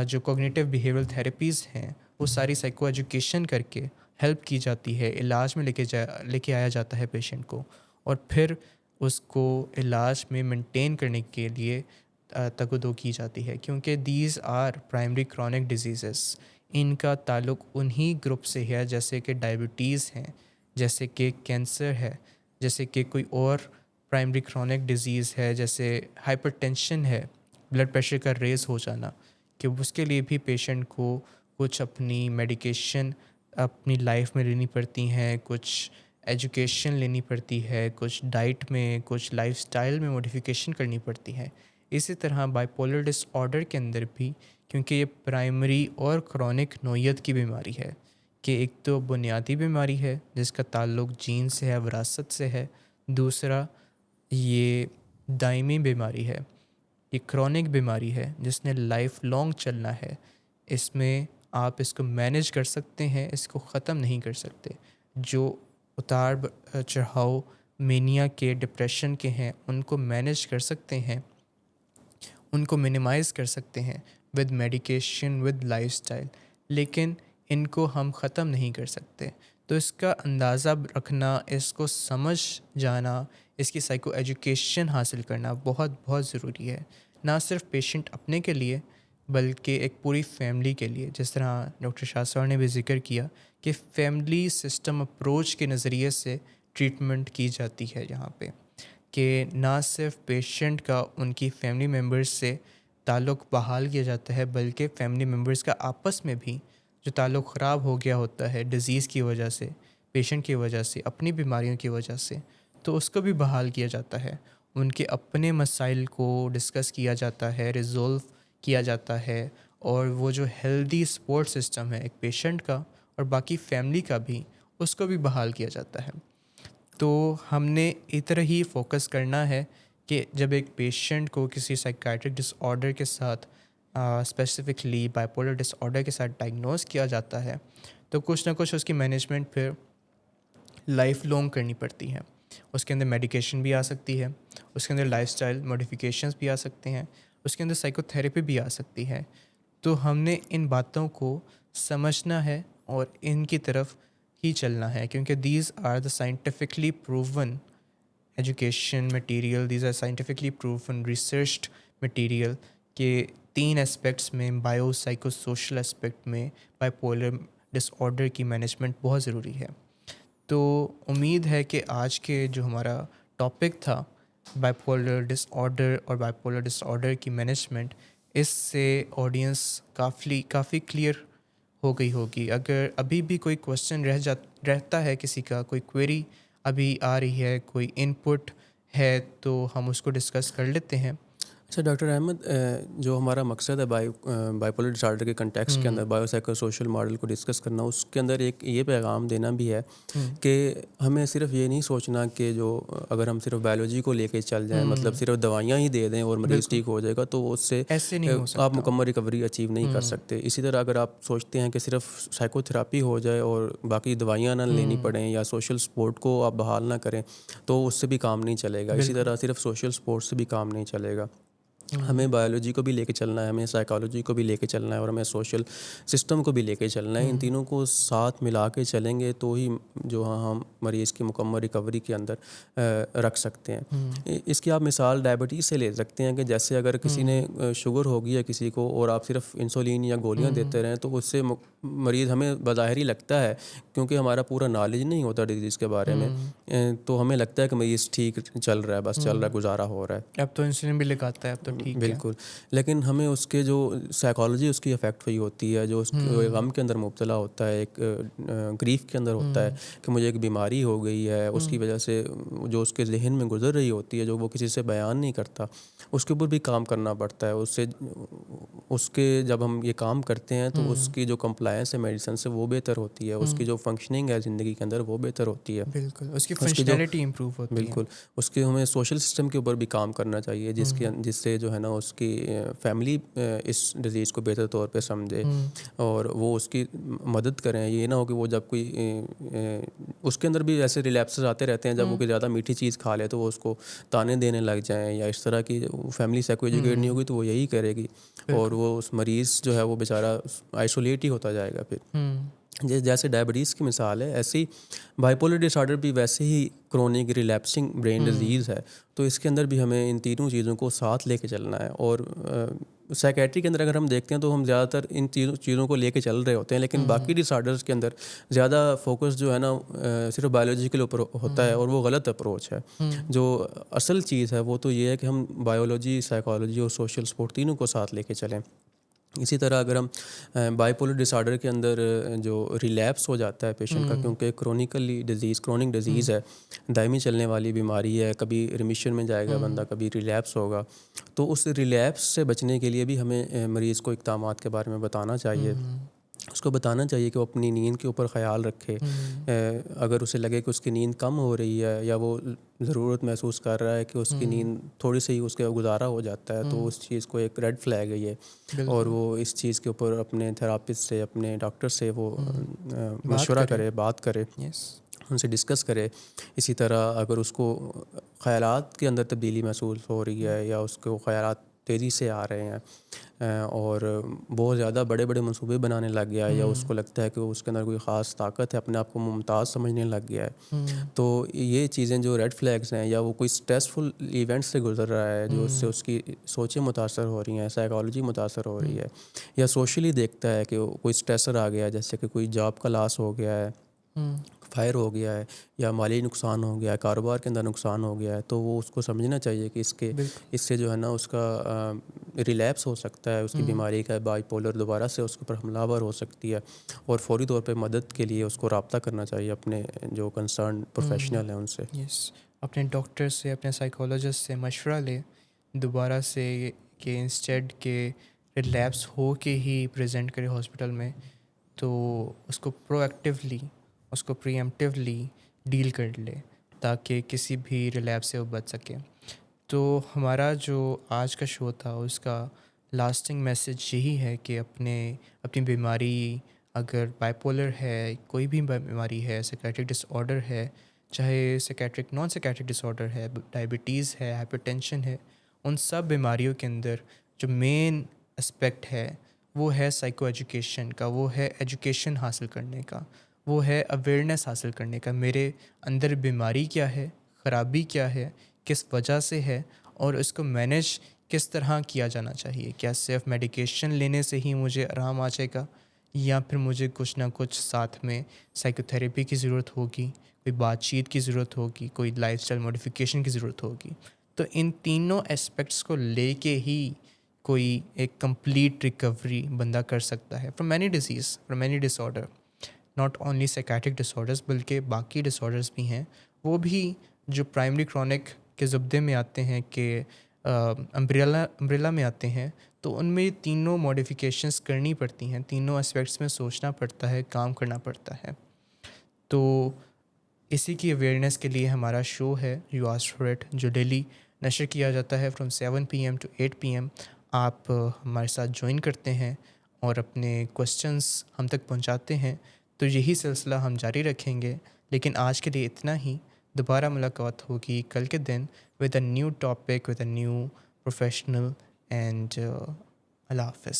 Speaker 1: جو کوگنیٹیو بیہیورل تھیراپیز ہیں وہ ساری سائیکو ایجوکیشن کر کے ہیلپ کی جاتی ہے، علاج میں لے کے آیا جاتا ہے پیشنٹ کو، اور پھر اس کو علاج میں مینٹین کرنے کے لیے تگ و دو کی جاتی ہے، کیونکہ these are primary chronic diseases. ان کا تعلق انہی گروپ سے ہے جیسے کہ ڈائبٹیز ہیں، جیسے کہ کینسر ہے، جیسے کہ کوئی اور پرائمری کرونک ڈیزیز ہے جیسے ہائپر ٹینشن ہے، بلڈ پریشر کا ریز ہو جانا، کہ اس کے لیے بھی پیشنٹ کو کچھ اپنی میڈیکیشن اپنی لائف میں لینی پڑتی ہیں، کچھ ایجوکیشن لینی پڑتی ہے، کچھ ڈائٹ میں، کچھ لائف سٹائل میں موڈیفیکیشن کرنی پڑتی ہے. اسی طرح بائی پولر ڈس آرڈر کے اندر بھی، کیونکہ یہ پرائمری اور کرونک نوعیت کی بیماری ہے، کہ ایک تو بنیادی بیماری ہے جس کا تعلق جین سے ہے، وراثت سے ہے، دوسرا یہ دائمی بیماری ہے، یہ کرونک بیماری ہے جس نے لائف لانگ چلنا ہے. اس میں آپ اس کو مینیج کر سکتے ہیں، اس کو ختم نہیں کر سکتے. جو اتار چڑھاؤ مینیا کے، ڈپریشن کے ہیں، ان کو مینیج کر سکتے ہیں، ان کو منیمائز کر سکتے ہیں with medication, with life style, لیکن ان کو ہم ختم نہیں کر سکتے. تو اس کا اندازہ رکھنا، اس کو سمجھ جانا، اس کی سائیکو ایجوکیشن حاصل کرنا بہت بہت ضروری ہے، نہ صرف پیشنٹ اپنے کے لیے بلکہ ایک پوری فیملی کے لیے. جس طرح ڈاکٹر شاہ صاحب نے بھی ذکر کیا کہ فیملی سسٹم اپروچ کے نظریے سے ٹریٹمنٹ کی جاتی ہے یہاں پہ، کہ نہ صرف پیشنٹ کا ان کی فیملی ممبرز سے تعلق بحال کیا جاتا ہے بلکہ فیملی ممبرز کا آپس میں بھی جو تعلق خراب ہو گیا ہوتا ہے ڈیزیز کی وجہ سے، پیشنٹ کی وجہ سے، اپنی بیماریوں کی وجہ سے، تو اس کو بھی بحال کیا جاتا ہے. ان کے اپنے مسائل کو ڈسکس کیا جاتا ہے، ریزولو کیا جاتا ہے، اور وہ جو ہیلدی سپورٹ سسٹم ہے ایک پیشنٹ کا اور باقی فیملی کا بھی، اس کو بھی بحال کیا جاتا ہے. تو ہم نے ادھر ہی فوکس کرنا ہے کہ جب ایک پیشنٹ کو کسی سائیکائٹرک ڈس آرڈر کے ساتھ specifically bipolar disorder کے ساتھ ڈائگنوز کیا جاتا ہے تو کچھ نہ کچھ اس کی مینجمنٹ پھر لائف لانگ کرنی پڑتی ہے. اس کے اندر میڈیکیشن بھی آ سکتی ہے، اس کے اندر لائف سٹائل موڈیفیکیشنز بھی آ سکتے ہیں، اس کے اندر سائیکو تھیراپی بھی آ سکتی ہے. تو ہم نے ان باتوں کو سمجھنا ہے اور ان کی طرف ہی چلنا ہے، کیونکہ these are the scientifically proven education material, these are scientifically proven researched material, کہ 3 اسپیکٹس میں، بایو سائیکو سوشل اسپیکٹ میں بائی پولر ڈس آرڈر کی مینجمنٹ بہت ضروری ہے. تو امید ہے کہ آج کے جو ہمارا ٹاپک تھا بائی پولر ڈس آرڈر اور بائی پولر ڈس آرڈر کی مینجمنٹ، اس سے آڈینس کافی کلیئر ہو گئی ہوگی. اگر ابھی بھی کوئی کویشچن رہتا ہے کسی کا، کوئی کوئری ابھی آ رہی ہے، کوئی ان پٹ ہے، تو ہم اس کو ڈسکس کر لیتے ہیں.
Speaker 5: اچھا ڈاکٹر احمد، جو ہمارا مقصد ہے بائی پولر ڈس آرڈر کے کنٹیکسٹ کے اندر بایو سائیکو سوشل ماڈل کو ڈسکس کرنا، اس کے اندر ایک یہ پیغام دینا بھی ہے کہ ہمیں صرف یہ نہیں سوچنا کہ جو اگر ہم صرف بایولوجی کو لے کے چل جائیں، مطلب صرف دوائیاں ہی دے دیں اور مریض ٹھیک ہو جائے گا، تو اس سے
Speaker 1: ایسے نہیں ہو سکتا،
Speaker 5: آپ مکمل ریکوری اچیو نہیں کر سکتے. اسی طرح اگر آپ سوچتے ہیں کہ صرف سائیکو تھراپی ہو جائے اور باقی دوائیاں نہ لینی پڑیں یا سوشل سپورٹ کو آپ بحال نہ کریں، تو اس سے بھی کام نہیں چلے گا. اسی طرح صرف سوشل سپورٹ سے بھی کام نہیں چلے گا. ہمیں بایولوجی کو بھی لے کے چلنا ہے، ہمیں سائیکالوجی کو بھی لے کے چلنا ہے، اور ہمیں سوشل سسٹم کو بھی لے کے چلنا ہے. ان تینوں کو ساتھ ملا کے چلیں گے تو ہی جو ہم مریض کی مکمل ریکوری کے اندر رکھ سکتے ہیں. اس کی آپ مثال ڈائبٹیز سے لے سکتے ہیں کہ جیسے اگر کسی نے شوگر ہو گئی ہے کسی کو اور آپ صرف انسولین یا گولیاں دیتے رہیں تو اس سے مریض، ہمیں بظاہر ہی لگتا ہے کیونکہ ہمارا پورا نالج نہیں ہوتا ڈیزیز کے بارے میں، تو ہمیں لگتا ہے کہ مریض ٹھیک چل رہا ہے، بس چل رہا ہے، گزارا ہو رہا ہے،
Speaker 1: اب تو انسولین بھی لگاتا ہے، اب تو ٹھیک ہے.
Speaker 5: بالکل. لیکن ہمیں اس کے جو سائیکالوجی اس کی افیکٹ ہوئی ہوتی ہے، جو اس کے غم کے اندر مبتلا ہوتا ہے، ایک گریف کے اندر ہوتا ہے کہ مجھے ایک بیماری ہو گئی ہے، اس کی وجہ سے جو اس کے ذہن میں گزر رہی ہوتی ہے، جو وہ کسی سے بیان نہیں کرتا، اس کے اوپر بھی کام کرنا پڑتا ہے. اس کے جب ہم یہ کام کرتے ہیں تو اس کی جو کمپلائنس ہے میڈیسن سے وہ بہتر ہوتی ہے، اس کی جو فنکشننگ ہے زندگی کے اندر وہ بہتر ہوتی ہے.
Speaker 1: بالکل، اس کی فنکشنالٹی امپروو ہوتی ہے.
Speaker 5: بالکل. اس کے ہمیں سوشل سسٹم کے اوپر بھی کام کرنا چاہیے، جس سے جو جو ہے نا اس کی فیملی اس ڈیزیز کو بہتر طور پہ سمجھے اور وہ اس کی مدد کریں. یہ نہ ہو کہ وہ جب کوئی اس کے اندر بھی ایسے ریلیپسز آتے رہتے ہیں, جب وہ کوئی زیادہ میٹھی چیز کھا لے تو وہ اس کو تانے دینے لگ جائیں, یا اس طرح کی فیملی سائیکو ایجوکیٹ نہیں ہوگی تو وہ یہی کرے گی, اور وہ اس مریض جو ہے وہ بیچارہ آئسولیٹ ہی ہوتا جائے گا. پھر جیسے ڈائبٹیز کی مثال ہے, ایسی بائیپولر ڈس آرڈر بھی ویسے ہی کرونک ریلیپسنگ برین ڈیزیز ہے. تو اس کے اندر بھی ہمیں ان تینوں چیزوں کو ساتھ لے کے چلنا ہے. اور سائیکیٹری کے اندر اگر ہم دیکھتے ہیں تو ہم زیادہ تر ان چیزوں کو لے کے چل رہے ہوتے ہیں, لیکن باقی ڈس آرڈرز کے اندر زیادہ فوکس جو ہے نا صرف بایولوجی کے اوپر ہوتا ہے, اور وہ غلط اپروچ ہے. جو اصل چیز ہے وہ تو یہ ہے کہ ہم بایولوجی, سائیکالوجی اور سوشل سپورٹ تینوں کو ساتھ لے کے چلیں. اسی طرح اگر ہم بائیپولر ڈس آرڈر کے اندر جو ریلیپس ہو جاتا ہے پیشنٹ کا, کیونکہ کرونک ڈیزیز ہے, دائمی چلنے والی بیماری ہے, کبھی ریمیشن میں جائے گا بندہ, کبھی ریلیپس ہوگا, تو اس ریلیپس سے بچنے کے لیے بھی ہمیں مریض کو اقدامات کے بارے میں بتانا چاہیے. اس کو بتانا چاہیے کہ وہ اپنی نیند کے اوپر خیال رکھے. اگر اسے لگے کہ اس کی نیند کم ہو رہی ہے, یا وہ ضرورت محسوس کر رہا ہے کہ اس کی نیند تھوڑی سی اس کا گزارا ہو جاتا ہے, تو اس چیز کو ایک ریڈ فلیگ ہے یہ, اور وہ اس چیز کے اوپر اپنے تھراپسٹ سے, اپنے ڈاکٹر سے وہ مشورہ کرے, بات کرے, ان سے ڈسکس کرے. اسی طرح اگر اس کو خیالات کے اندر تبدیلی محسوس ہو رہی ہے, یا اس کو خیالات تیزی سے آ رہے ہیں, اور بہت زیادہ بڑے بڑے منصوبے بنانے لگ گیا ہے, یا اس کو لگتا ہے کہ اس کے اندر کوئی خاص طاقت ہے, اپنے آپ کو ممتاز سمجھنے لگ گیا ہے, تو یہ چیزیں جو ریڈ فلیگز ہیں, یا وہ کوئی اسٹریسفل ایونٹ سے گزر رہا ہے جو اس سے اس کی سوچیں متاثر ہو رہی ہیں, سائیکالوجی متاثر ہو رہی ہے, یا سوشلی دیکھتا ہے کہ کوئی اسٹریسر آ گیا ہے, جیسے کہ کوئی جاب کا لاس ہو گیا ہے, فائر ہو گیا ہے, یا مالی نقصان ہو گیا ہے, کاروبار کے اندر نقصان ہو گیا ہے, تو وہ اس کو سمجھنا چاہیے کہ اس سے جو ہے نا اس کا ریلیپس ہو سکتا ہے, اس کی بیماری کا بائی پولر دوبارہ سے اس کے اوپر حملہ آور ہو سکتی ہے, اور فوری طور پہ مدد کے لیے اس کو رابطہ کرنا چاہیے اپنے جو کنسرن پروفیشنل ہیں ان سے.
Speaker 1: اپنے ڈاکٹر سے, اپنے سائیکالوجسٹ سے مشورہ لے دوبارہ سے, کہ انسٹیڈ کہ ریلیپس ہو کے ہی پریزنٹ کرے ہاسپٹل میں, تو اس کو پرو ایکٹیولی, اس کو پری ایمپٹیولی ڈیل کر لے, تاکہ کسی بھی ریلیپس سے وہ بچ سکے. تو ہمارا جو آج کا شو تھا اس کا لاسٹنگ میسج یہی ہے کہ اپنی بیماری, اگر بائیپولر ہے, کوئی بھی بیماری ہے, سائیکیٹرک ڈس آرڈر ہے, چاہے سائیکیٹرک نان سائیکیٹرک ڈس آرڈر ہے, ڈائبٹیز ہے, ہائپر ٹینشن ہے, ان سب بیماریوں کے اندر جو مین اسپیکٹ ہے وہ ہے سائیکو ایجوکیشن کا, وہ ہے ایجوکیشن حاصل کرنے کا, وہ ہے اویئرنیس حاصل کرنے کا. میرے اندر بیماری کیا ہے, خرابی کیا ہے, کس وجہ سے ہے, اور اس کو مینیج کس طرح کیا جانا چاہیے. کیا صرف میڈیکیشن لینے سے ہی مجھے آرام آ جائے گا, یا پھر مجھے کچھ نہ کچھ ساتھ میں سائیکو تھیریپی کی ضرورت ہوگی, کوئی بات چیت کی ضرورت ہوگی, کوئی لائف اسٹائل موڈیفیکیشن کی ضرورت ہوگی. تو ان تینوں اسپیکٹس کو لے کے ہی کوئی ایک کمپلیٹ ریکوری بندہ کر سکتا ہے from any disease, from any disorder. Not only psychiatric disorders, بلکہ باقی ڈس آرڈرز بھی ہیں, وہ بھی جو پرائمری کرونک کے زبدے میں آتے ہیں, کہ امبریلا میں آتے ہیں, تو ان میں تینوں موڈیفیکیشنز کرنی پڑتی ہیں, تینوں اسپیکٹس میں سوچنا پڑتا ہے, کام کرنا پڑتا ہے. تو اسی کی اویئرنیس کے لیے ہمارا شو ہے یو آسک فار اٹ, جو ڈیلی نشر کیا جاتا ہے فرام 7 PM to 8 PM. آپ ہمارے ساتھ جوائن کرتے ہیں اور اپنے کوسچنس ہم تک پہنچاتے ہیں, تو یہی سلسلہ ہم جاری رکھیں گے. لیکن آج کے لیے اتنا ہی. دوبارہ ملاقات ہوگی کل کے دن with a new topic, with a new professional, and اللہ حافظ.